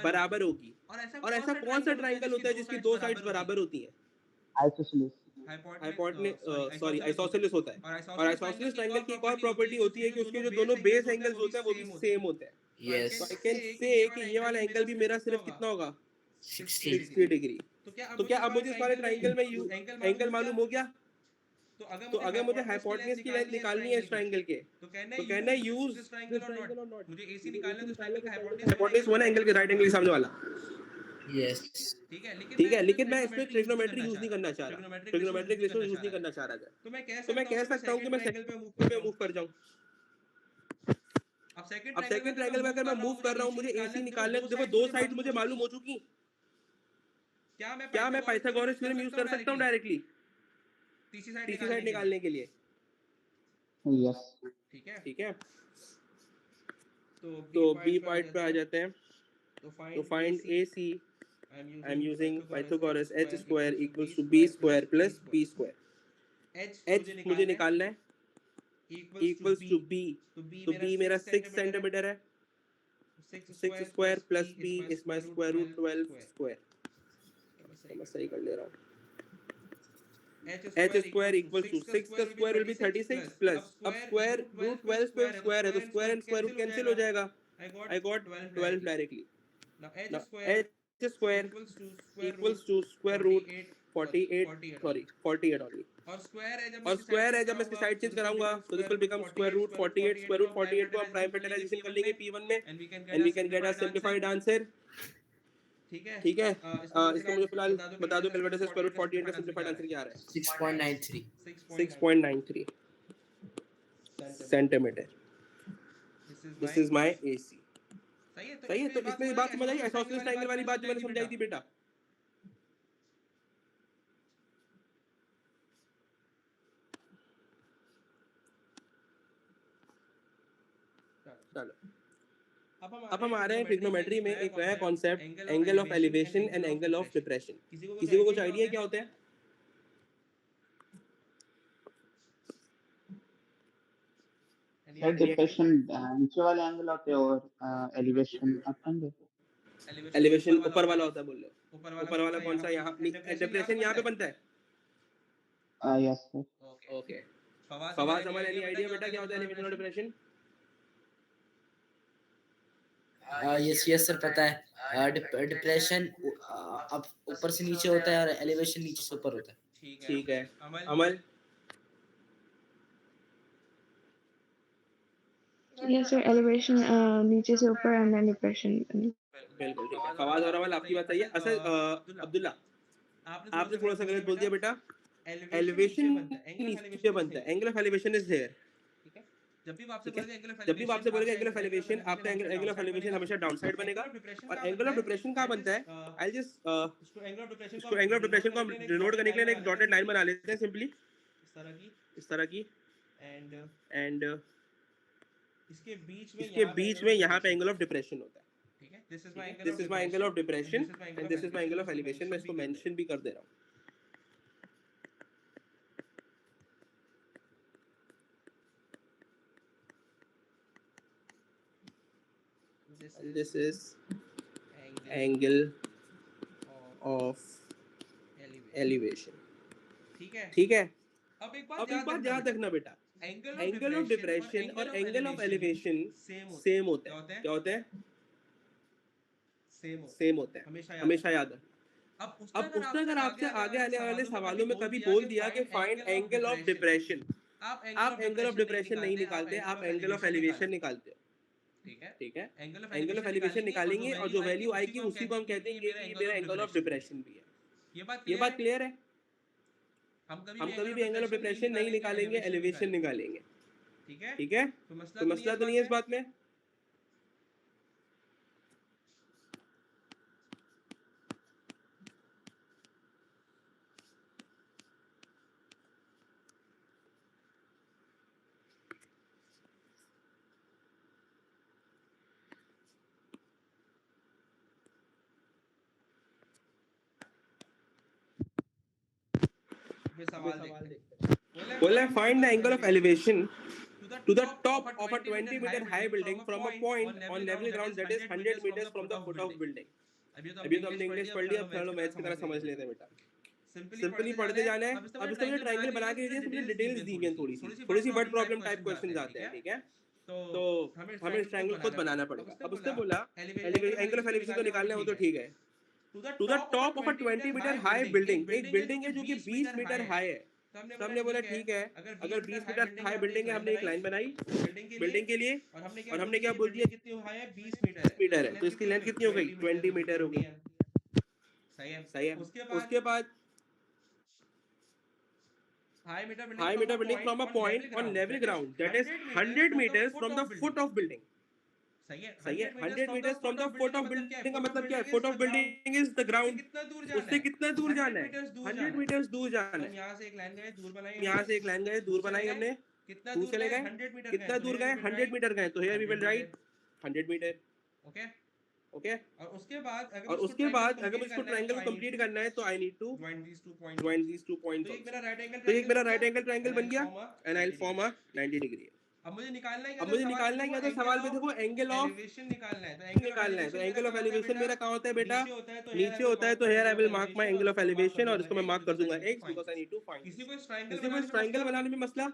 बराबर होगी। और ऐसा कौन सा ट्राइंगल होता है जिसकी दो साइड्स बराबर होती हैं? आइसोसेलेस। सॉरी आइसोसेलेस होता है। और आइसोसेलेस ट्राइंगल की एक और प्रॉपर्टी होती है कि उसके जो दोनों बेस एंगल्स होते हैं वो भी सेम होते हैं। यस, तो आई कैन से कि ये वाला एंगल भी मेरा सिर्फ कितना होगा? 60। 60 डिग्री। तो क्या अब मुझे इस वाले ट्राइंगल में एंगल मालूम हो गया? तो अगर मुझे हाइपोटेन्यूज की लेंथ निकालनी है इस ट्राइंगल के, तो कहना है यूज दिस ट्राइंगल और नॉट। मुझे AC मुझे निकालना AC है तो इस निकालना ट्रायंगल है का तो हाइपोटेन्यूज हाइपोटेन्यूज वो ना एंगल के राइट एंगल के सामने वाला। यस, ठीक है, ठीक है, लेकिन मैं इसमें ट्रिग्नोमेट्री ट्रिग्नोमेट्री यूज नहीं करना चाह रहा, trigonometric trigonometric ratio use ratio नहीं करना चाह रहा था। तो मैं कह तो मैं कह सकता हूँ कि मैं सेकंड सेकंड ट्रायंगल पे मूव कर जाऊँ। अब सेकंड अब सेकंड ट्रायंगल ट्राइंगल में अगर मैं मूव कर रहा हूँ, मुझे AC निकालना है, तो देखो दो साइड मुझे मालूम हो चुकी। क्या मैं पाइथागोरस थ्योरम यूज कर सकता हूँ डायरेक्टली तीसरी साइड निकालने के लिए? यस। ठीक है, ठीक है, तो तो बी बी पॉइंट पॉइंट पे आ जाते हैं। तो तो find find AC, I I am using Pythagoras Pythagoras h square equals to b square plus b square. h मुझे निकालना है इक्वल्स टू b, तो b मेरा 6 सेंटीमीटर है। 6 square plus b is my square root 12 square. तो मैं सही कर ले रहा हूँ। h स्क्वायर इक्वल्स टू 6 का स्क्वायर विल बी 36 प्लस अब स्क्वायर रूट 12 पे स्क्वायर है तो square and square root cancel हो जाएगा। I got 12 directly. Now h square equals to square root 48 only. और स्क्वायर है जब मैं इसकी साइड चेंज कराऊंगा तो this will become square root 48। Square root 48 को हम प्राइम फैक्टराइजेशन कर लेंगे P1 में and we can get a simplified answer. ठीक है, इसको मुझे फिलहाल बता दो कैलकुलेटर से स्क्वायर रूट 48 का सिंपलीफाइड आंसर क्या आ रहा है? 6.93। 6.93 centimetre. This is my AC। सही है, तो इसमें ये बात समझ आई आइसोसेलेस ट्रायंगल वाली बात जो मैंने समझाई थी बेटा। चलो अब हम आ रहे हैं ट्रिग्नोमेट्री में एक नया concept angle of elevation and angle of depression. किसी को कुछ आइडिया क्या होता है? सर डिप्रेशन नीचे वाले एंगल होते हैं और एलिवेशन अप एंगल। एलिवेशन ऊपर वाला होता है बोल रहे हो? ऊपर वाला कौन सा? यहाँ डिप्रेशन यहाँ पे बनता है। Yes sir. ओके, फवाद हमारे एनी आइडिया बेटा क्या होता है एलिवेशन और डिप्रेशन? यस यस सर, पता है। डिप्रेशन अब ऊपर से नीचे होता है और एलिवेशन नीचे से ऊपर होता है। ठीक है, अमल? Yes, sir. Elevation नीचे से ऊपर and then depression. बिल्कुल ठीक है, फवाद और अमल आपकी बात सही है। असल अब्दुल्ला आपने थोड़ा सा गलत बोल दिया बेटा। एलिवेशन नीचे बनता है, angle of elevation is there. ठीक है, जब भी आप ठीक है, जब भी वो आपसे बोलेगा एंगल ऑफ एलिवेशन, आपका एंगल ऑफ एलिवेशन हमेशा डाउन साइड बनेगा। और एंगल ऑफ डिप्रेशन कहाँ बनता है? आई जस्ट इसको एंगल एंगल ऑफ डिप्रेशन को हम डिनोट करने के लिए एक डॉटेड लाइन बना लेते हैं सिंपली इस तरह की एंड इसके बीच में यहाँ पे एंगल ऑफ डिप्रेशन होता है। ठीक है, this is my angle of depression and this is my angle of elevation. मैं इसको मेंशन भी कर दे रहा हूँ। This is angle of elevation. ठीक है, अब एक अब एक बात याद रखना बेटा, एंगल ऑफ डिप्रेशन और एंगल ऑफ एलिवेशन सेम होते हैं। क्या होते हैं? सेम होते हैं, हमेशा याद रखना। अब उसने अगर आपसे आगे आने वाले सवालों में कभी बोल दिया कि फाइंड एंगल ऑफ डिप्रेशन, आप एंगल ऑफ डिप्रेशन नहीं निकालते, आप एंगल ऑफ एलिवेशन निकालते हो। ठीक है, एंगल ऑफ एलिवेशन निकालेंगे और जो वैल्यू आएगी उसी को हम कहते हैं कि ये मेरा एंगल ऑफ डिप्रेशन भी है। ये बात क्लियर है? हम कभी भी एंगल ऑफ डिप्रेशन नहीं निकालेंगे, एलिवेशन निकालेंगे। ठीक है, तो मसला तो नहीं है इस बात में। सवाल देखते हैं। बोला है find the angle of elevation to to the top of a 20-meter high building from a point on level ground that is 100 meters from the foot of building. अभी तो हमने इंग्लिश पढ़ लिया, अब चलो मैथ्स की तरह समझ लेते हैं बेटा। सिंपली पढ़ते जाना है। अब इसमें मुझे ट्रायंगल बना के दीजिए, इसमें डिटेल्स दी हुई हैं थोड़ी सी वर्ड प्रॉब्लम टाइप क्वेश्चंस आते हैं, ठीक है? तो हमें ट्रायंगल खुद बनाना पड़ेगा। अब उसने बोला एंगल ऑफ एलिवेशन तो निकालना हो तो ठीक है। To the top of a 20 metre high building, एक बिल्डिंग है जो कि 20 मीटर हाई है। तो हमने बोला ठीक है, अगर 20 मीटर हाई बिल्डिंग है, हमने एक लाइन बनाई बिल्डिंग के लिए और हमने क्या बोल दिया कितनी हाई है? 20 मीटर है, तो इसकी लेंथ कितनी हो गई? 20 मीटर हो गई। सही है। उसके बाद high metre building from a point on level ground that is 100 metres from the foot of building. सही है। 100 metres from the foot of building का मतलब क्या है? Foot of building is the ground. उससे कितना दूर जाना है? 100 मीटर्स दूर जाना है। यहाँ से एक लाइन गए, दूर बनाई, यहाँ से एक लाइन गए, दूर बनाई हमने, कितना दूर दूर चले गए? गए, 100 मीटर कितना दूर गए? 100 मीटर गए, तो here we will write 100 metre. Okay. Okay, और उसके बाद अगर मुझको ट्रायंगल कंप्लीट करना है तो I need to join these two points. Join these 2 points. तो तो एक मेरा राइट एंगल ट्रायंगल बन गया and I will form a 90 degree. अब मुझे निकालना है अब मुझे निकालना है क्या? तो सवाल में देखो एंगल ऑफ एलिवेशन निकालना है। तो एंगल ऑफ एलिवेशन मेरा कहाँ होता है बेटा? नीचे होता है, तो here I will mark my angle of elevation और इसको मैं मार्क कर दूंगा x because I need to find. किसी को इस ट्रायंगल बनाने में मसला?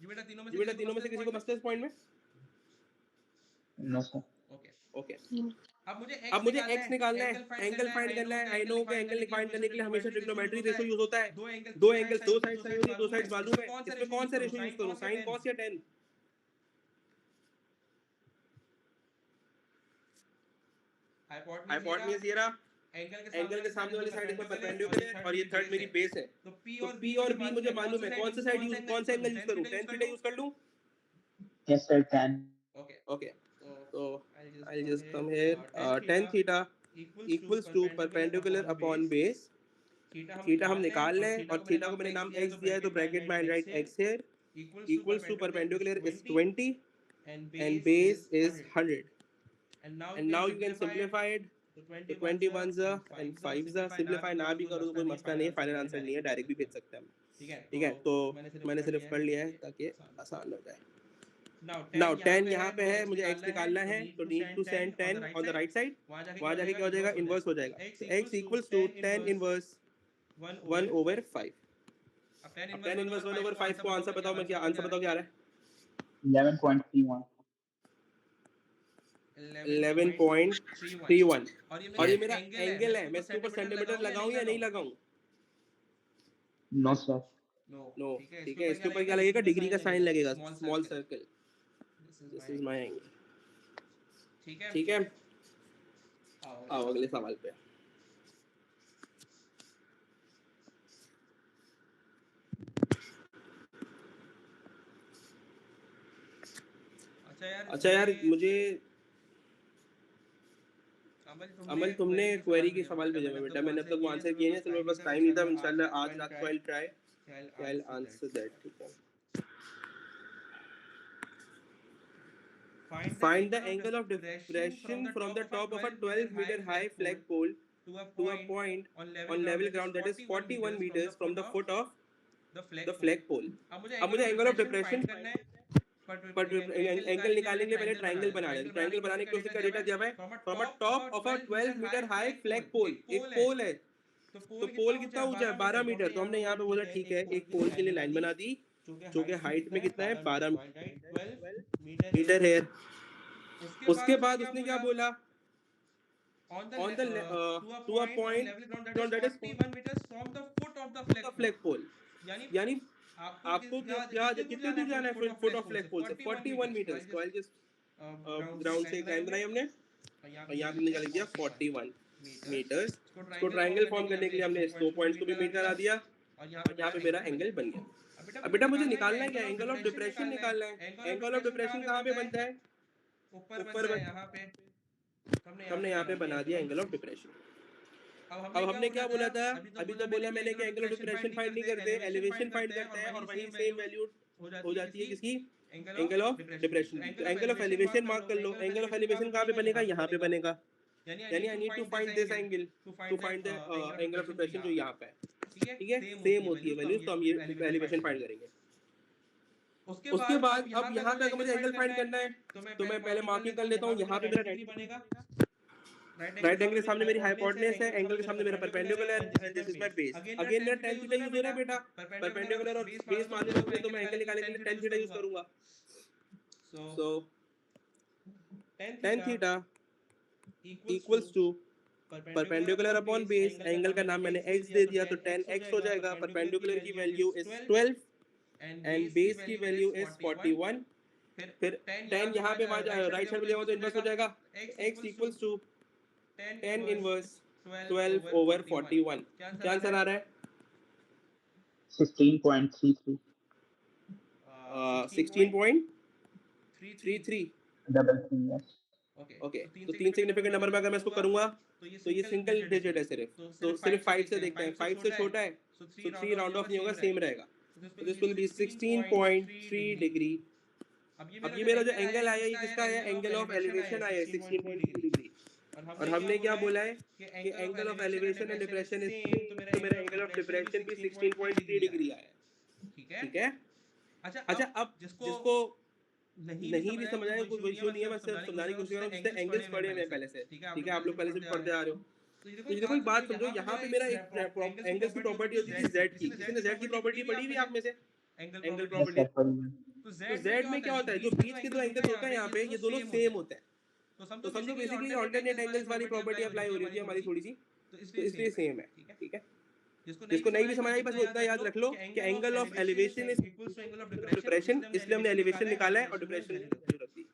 जी बेटा तीनों में से किसी को मसला इस पॉइंट में? No sir. ओके। अब मुझे x निकालना है, एंगल फाइंड करना है। आई नो कि एंगल फाइंड करने के लिए हमेशा ट्रिग्नोमेट्री रेशो यूज होता है। दो एंगल दो साइड सही होती है, दो साइड मालूम है। इसमें कौन सा रेशो यूज करूं? sin cos या tan? हाइपोटेन्यूज ये रहा, एंगल के सामने वाली साइड इसमें परपेंडिकुलर है और ये थर्ड मेरी बेस है। तो P और B मुझे मालूम है, कौन सा साइड यूज, कौन सा एंगल यूज करूं? tan थीटा यूज कर लूं? Yes sir, 10। ओके, तो I'll just come here. Tan theta equals to perpendicular upon base. Theta हम निकाल लें और थीटा को मैंने नाम x दिया है, तो ब्रैकेट में right x here equals to perpendicular is 20 and base is 100. And now you can simplify it. तो 20 ones and 5s सिंपलीफाई ना भी करो तो कोई मसला नहीं है, फाइनल आंसर नहीं है, डायरेक्ट भी भेज सकते हैं हम। ठीक है, तो मैंने सिर्फ कर लिया है ताकि आसान हो जाए। नाउ 10 यहाँ पे है, मुझे x निकालना है, तो need to send 10 on the right side. वहाँ जाके क्या हो जाएगा? इनवर्स हो जाएगा। x equals to 10 inverse 1 over 5। अब 10 इनवर्स 1 over 5 को आंसर बताओ, मैं क्या आंसर बताओ क्या आ रहा है? 11.31। 11.31 और ये मेरा एंगल है, मैं इसके ऊपर सेंटीमीटर लगाऊं या नहीं लगाऊं? No sir. नो, ठीक है, इसके ऊपर क्या लगेगा? डिग्री का साइन लगेगा, small circle. This is my angle. ठीक है, आओ अगले सवाल पे। अच्छा यार, मुझे अमल तुमने क्वेरी के सवाल भेजे हैं बेटा, मैंने अब तक वो आंसर किए हैं, तो मेरे पास टाइम नहीं था। इंशाल्लाह आज रात को I try, I answer that. ठीक है, find the angle of depression from the top of a 12-meter high flagpole to a point on level ground that is 41 meters from the foot of the flagpole. अब मुझे एंगल ऑफ डिप्रेशन करना है, पर एंगल निकालने के लिए पहले ट्रायंगल बना लें। ट्रायंगल बनाने के लिए उसका डेटा दिया हुआ है from a top of a 12-meter high flagpole. एक पोल है, तो पोल कितना ऊंचा है? 12 मीटर। तो हमने यहाँ पे बोला ठीक है, एक पोल के लिए लाइन बना दी जो कि हाइट में कितना है? 12 मीटर है। उसके बाद उसने क्या बोला? on the to a point that is 41 meters from the foot of the flagpole। यानी आपको क्या कितने दूर जाना है फुट ऑफ फ्लैगपोल से? 41 मीटर्स। तो आई जस्ट ग्राउंड से एक लाइन बनाई हमने और यहाँ पे निकाल दिया 41 मीटर्स। इसको ट्रायंगल फॉर्म करने के लिए हमने इस 2 पॉइंट्स को भी मीट करा दिया और यहाँ पे मेरा एंगल बन गया। अब बेटा मुझे निकालना है क्या? एंगल ऑफ डिप्रेशन निकालना है। एंगल ऑफ डिप्रेशन कहाँ पे बनता है? ऊपर यहाँ पे। हमने यहाँ पे बना दिया एंगल ऑफ डिप्रेशन। अब हमने क्या बोला था? अभी तो बोला मैंने कि एंगल ऑफ डिप्रेशन फाइंड नहीं करते, एलिवेशन फाइंड करते हैं और वही सेम वैल्यू हो जाती है किसकी? एंगल ऑफ डिप्रेशन की। तो एंगल ऑफ एलिवेशन मार्क कर लो। एंगल ऑफ एलिवेशन कहाँ पे बनेगा? यहाँ पे बनेगा। यानी I need to find this angle to find the angle of depression जो यहाँ पे है, ठीक है, सेम होती है वैल्यूज, तो हम ये एलिवेशन फाइंड करेंगे। उसके बाद अब यहाँ पे अगर मुझे एंगल फाइंड करना है तो मैं पहले मार्किंग कर लेता हूँ। यहाँ पे मेरा बनेगा, राइट एंगल के सामने मेरी हाइपोटेन्यूज है, एंगल के सामने मेरा perpendicular and this is my base. Again मेरा tan थीटा यूज हो रहा है बेटा, परपेंडिकुलर और बेस मालूम है तो मैं एंगल निकालने के लिए tan थीटा यूज करूंगा। So tan theta equals to perpendicular upon base, angle का नाम मैंने x दे दिया तो tan x हो जाएगा। परपेंडिकुलर की वैल्यू इज 12 एंड बेस की वैल्यू इज 41। फिर tan यहाँ पे राइट साइड में ले तो इनवर्स हो जाएगा, x equals to tan inverse 12 over 41। क्या आंसर आ रहा है? 16.33 16.33। Double three yes. ओके, तो तीन सिग्निफिकेंट नंबर में अगर मैं इसको करूंगा तो ये सिंगल डिजिट है सिर्फ, तो सिर्फ 5 से देखते हैं, 5 से छोटा है तो 3 राउंड ऑफ नहीं होगा, सेम रहेगा, तो दिस विल बी 16.3 डिग्री। अब ये मेरा जो एंगल आया ये किसका है? एंगल ऑफ एलिवेशन आया है 16.3 डिग्री। और हमने क्या बोला है कि angle of elevation and depression is same, तो मेरा एंगल ऑफ डिप्रेशन भी 16.3 डिग्री आया है, ठीक है। अच्छा, अब जिसको नहीं भी समझ आया कोई इशू नहीं है, मैं सिर्फ समझाने की कोशिश कर रहा हूँ जिससे एंगल्स पढ़े हुए हैं पहले से, ठीक है, आप लोग पहले से पढ़ते आ रहे हो। तो ये देखो एक बात समझो, यहाँ पे मेरा एक एंगल्स की प्रॉपर्टी होती है z की, किसी ने z की प्रॉपर्टी पढ़ी हुई आप में से? Angle property. तो z में क्या होता है, जो बीच के दो एंगल्स होते हैं यहाँ पे ये दोनों सेम होते हैं, तो समझो बेसिकली ऑल्टरनेट एंगल्स वाली प्रॉपर्टी अप्लाई हो रही थी हमारी थोड़ी सी, तो इसलिए सेम है, ठीक है। जिसको नहीं भी समझ आई बस वो इतना याद रख लो कि angle of elevation is equal to depression, इसलिए हमने एलिवेशन निकाला है और डिप्रेशन वैल्यू रख दी।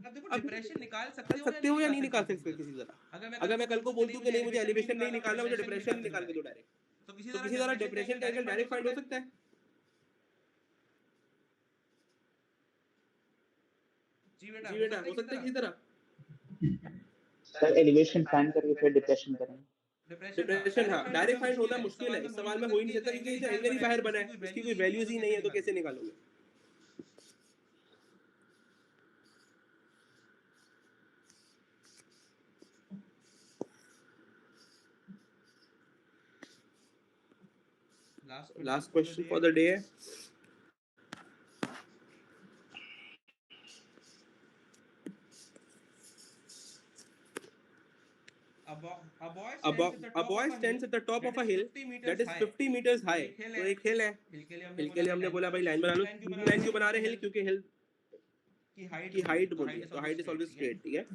अब डिप्रेशन निकाल निकाल सकते हो या नहीं निकाल सकते किसी तरह? अगर मैं कल को बोल दूं कि नहीं मुझे एलिवेशन नहीं निकालना, मुझे डिप्रेशन निकाल के दो डायरेक्ट, तो किसी तरह डिप्रेशन का एंगल डायरेक्ट फाइंड हो सकता है? जी बेटा हो सकता है किसी तरह। सर एलिवेशन फाइंड करके फिर डिप्रेशन करेंगे। डिप्रेशन हाँ डायरेक्ट फाइंड होना मुश्किल है, इस सवाल में हो ही नहीं सकता क्योंकि इसे एंगल ही बाहर बना है, इसकी कोई वैल्यूज ही नहीं है, तो कैसे निकालोगे? Last question for the day है a boy stands at the top of a hill that is 50 meters high। तो एक हिल है, हिल के लिए हमने बोला भाई लाइन बना लो। लाइन क्यों बना रहे हैं? हिल क्योंकि हिल की हाइट बोली है, तो हाइट इज ऑलवेज स्ट्रेट, ठीक है।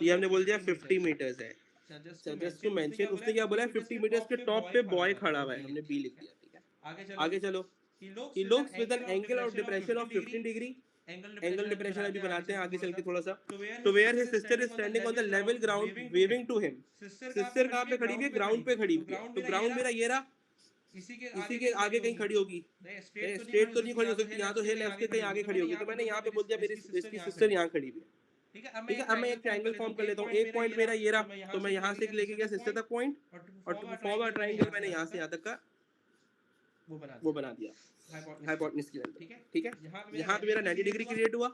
ये हमने बोल दिया 50 मीटर्स है, जस्ट टू मेंशन उसने क्या बोला है 50 मीटर्स के टॉप पे बॉय खड़ा हुआ है, हमने बी लिख दिया, ठीक है। आगे चलो, he looks with an angle of depression of 15 degree. Angle depression अभी बनाते हैं आगे चल के थोड़ा सा। तो where his sister is standing on the level ground waving to him. Sister कहाँ पे खड़ी हुई है? ग्राउंड पे खड़ी हुई है, तो ग्राउंड मेरा ये रहा, इसी के आगे कहीं खड़ी होगी, स्ट्रेट तो नहीं खड़ी हो सकती, यहाँ तो हिल है उसके कहीं आगे खड़ी होगी, तो मैंने यहाँ पे बोल दिया मेरी इसकी सिस्टर यहाँ खड़ी हुई है, ठीक है। अब मैं एक ट्रायंगल फॉर्म कर लेता हूँ, एक पॉइंट मेरा ये रहा, तो मैं यहाँ से लेके गया सिस्टर तक पॉइंट, और टू फॉर्म अ ट्रायंगल मैंने यहाँ से यहाँ तक का वो बना दिया हाइपोटेन्यूज की लेंथ, ठीक है। यहाँ पे मेरा 90 डिग्री क्रिएट हुआ।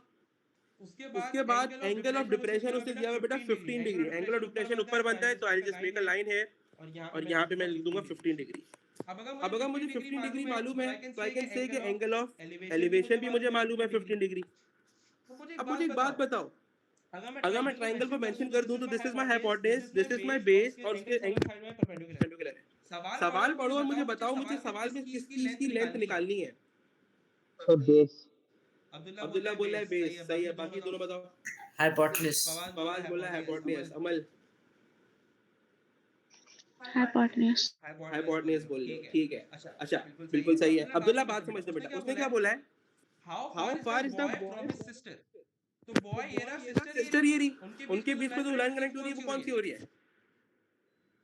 उसके बाद एंगल ऑफ डिप्रेशन उसने दिया हुआ बेटा 15 डिग्री। एंगल ऑफ डिप्रेशन ऊपर बनता है तो I just make a line है और यहाँ पे मैं लिख दूंगा 15 डिग्री। अब अगर मुझे 15 डिग्री मालूम है तो आई कैन से कि एंगल ऑफ एलिवेशन भी मुझे मालूम है 15 डिग्री। अब मुझे एक बात बताओ, अगर मैं ट्रायंगल को मेंशन कर दूं तो this is my hypotenuse, this is my base और उसके एंगल परपेंडिकुलर है। सवाल पढ़ो और मुझे बताओ मुझे सवाल में किस चीज की लेंथ निकालनी है? तो बेस। अब्दुल्ला बोल रहा है बेस, सही है, बाकी दोनों बताओ। हाइपोटेन्यूज। फवाद बोला है हाइपोटेन्यूज, अमल हाइपोटेन्यूज बोल लो, ठीक है। अच्छा बिल्कुल सही है अब्दुल्ला, बात समझते बेटा, उसने क्या बोला है? How far is the boy, तो बॉय ये रहा, सिस्टर ये रही, उनके बीच में जो लाइन कनेक्ट हो रही है वो कौन सी हो रही है?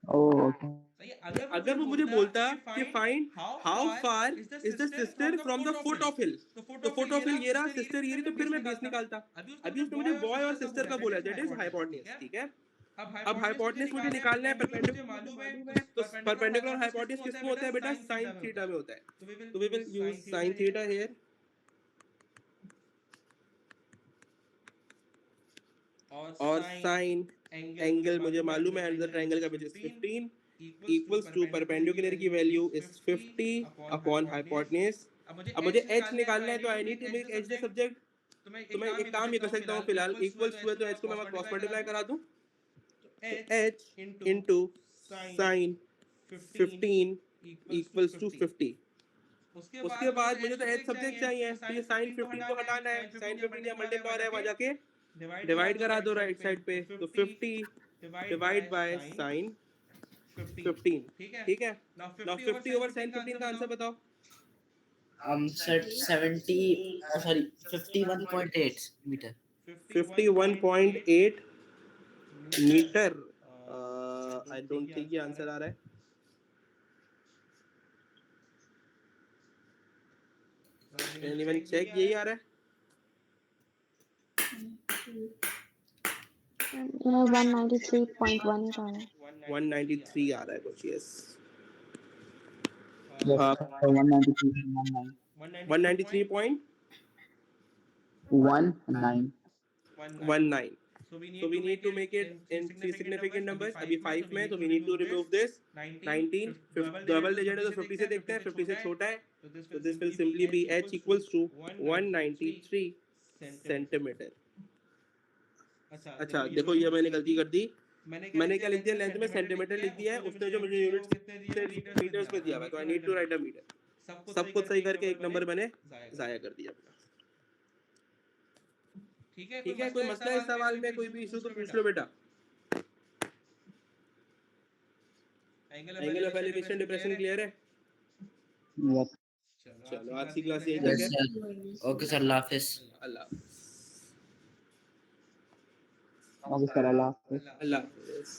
Oh okay. अगर वो मुझे बोलता कि find how far is the sister from the foot of hill, तो फुट ऑफ हिल ये रहा, सिस्टर ये रही, तो फिर मैं बेस निकालता। अभी उसने मुझे बॉय और सिस्टर का बोला, दैट इज हाइपोटेन्यूज, ठीक है। अब हाइपोटेन्यूज मुझे निकालना है, परपेंडिकुलर, तो परपेंडिकुलर हाइपोटेन्यूज किसमें होता है बेटा? sin थीटा में होता है, तो we will use sin theta here और साइन एंगल मुझे मालूम है अंडर ट्रायंगल का which is 15 equals to perpendicular की वैल्यू इज 50 अपॉन हाइपोटेन्यूज। अब मुझे h निकालना है तो I need to make h the subject. तो मैं एक काम ये कर सकता हूँ फिलहाल इक्वल्स टू है तो h को मैं क्रॉस मल्टीप्लाई करा दूं तो h into sin 15 equals to 50। उसके बाद मुझे तो h सब्जेक्ट चाहिए तो ये sin 15 को हटाना है, sin 15 या मल्टीप्लाई है वहां जाके डिवाइड करा दो राइट साइड पे तो 50 डिवाइड बाय sin 15 ठीक है। नाउ 50 ओवर sin 15 का आंसर बताओ। 51.8 metre 51.8 metre. I don't think ये आंसर आ रहा है। एनीवन चेक यही आ रहा है 193.1 आ रहा है। 193 आ रहा है कुछ yes Yes, Uh, sir. 193.19. 193.19 so we need to make it in three significant numbers अभी 5 में तो we need to remove this 19 double digit है तो 50 से देखते हैं 50 से छोटा है तो this will simply be h equals to 193 centimetre. अच्छा देखो ये मैंने गलती कर दी, मैंने क्या लिख दिया लेंथ में सेंटीमीटर लिख दिया है, उसने जो मुझे यूनिट से मीटर्स में दिया हुआ है तो I need to write a metre. सब कुछ सही करके एक नंबर मैंने जाया कर दिया अपना। ठीक है कोई मसला है इस सवाल में, कोई भी इशू तो पूछ लो बेटा। Angle of elevation depression clear है? Yes. चलो आज की क्लास यही यस तक है। सर ओके सर अल्लाह हाफिज अल्लाह Okay, sir. Allah Hafiz. अल्लाह हाफिज़।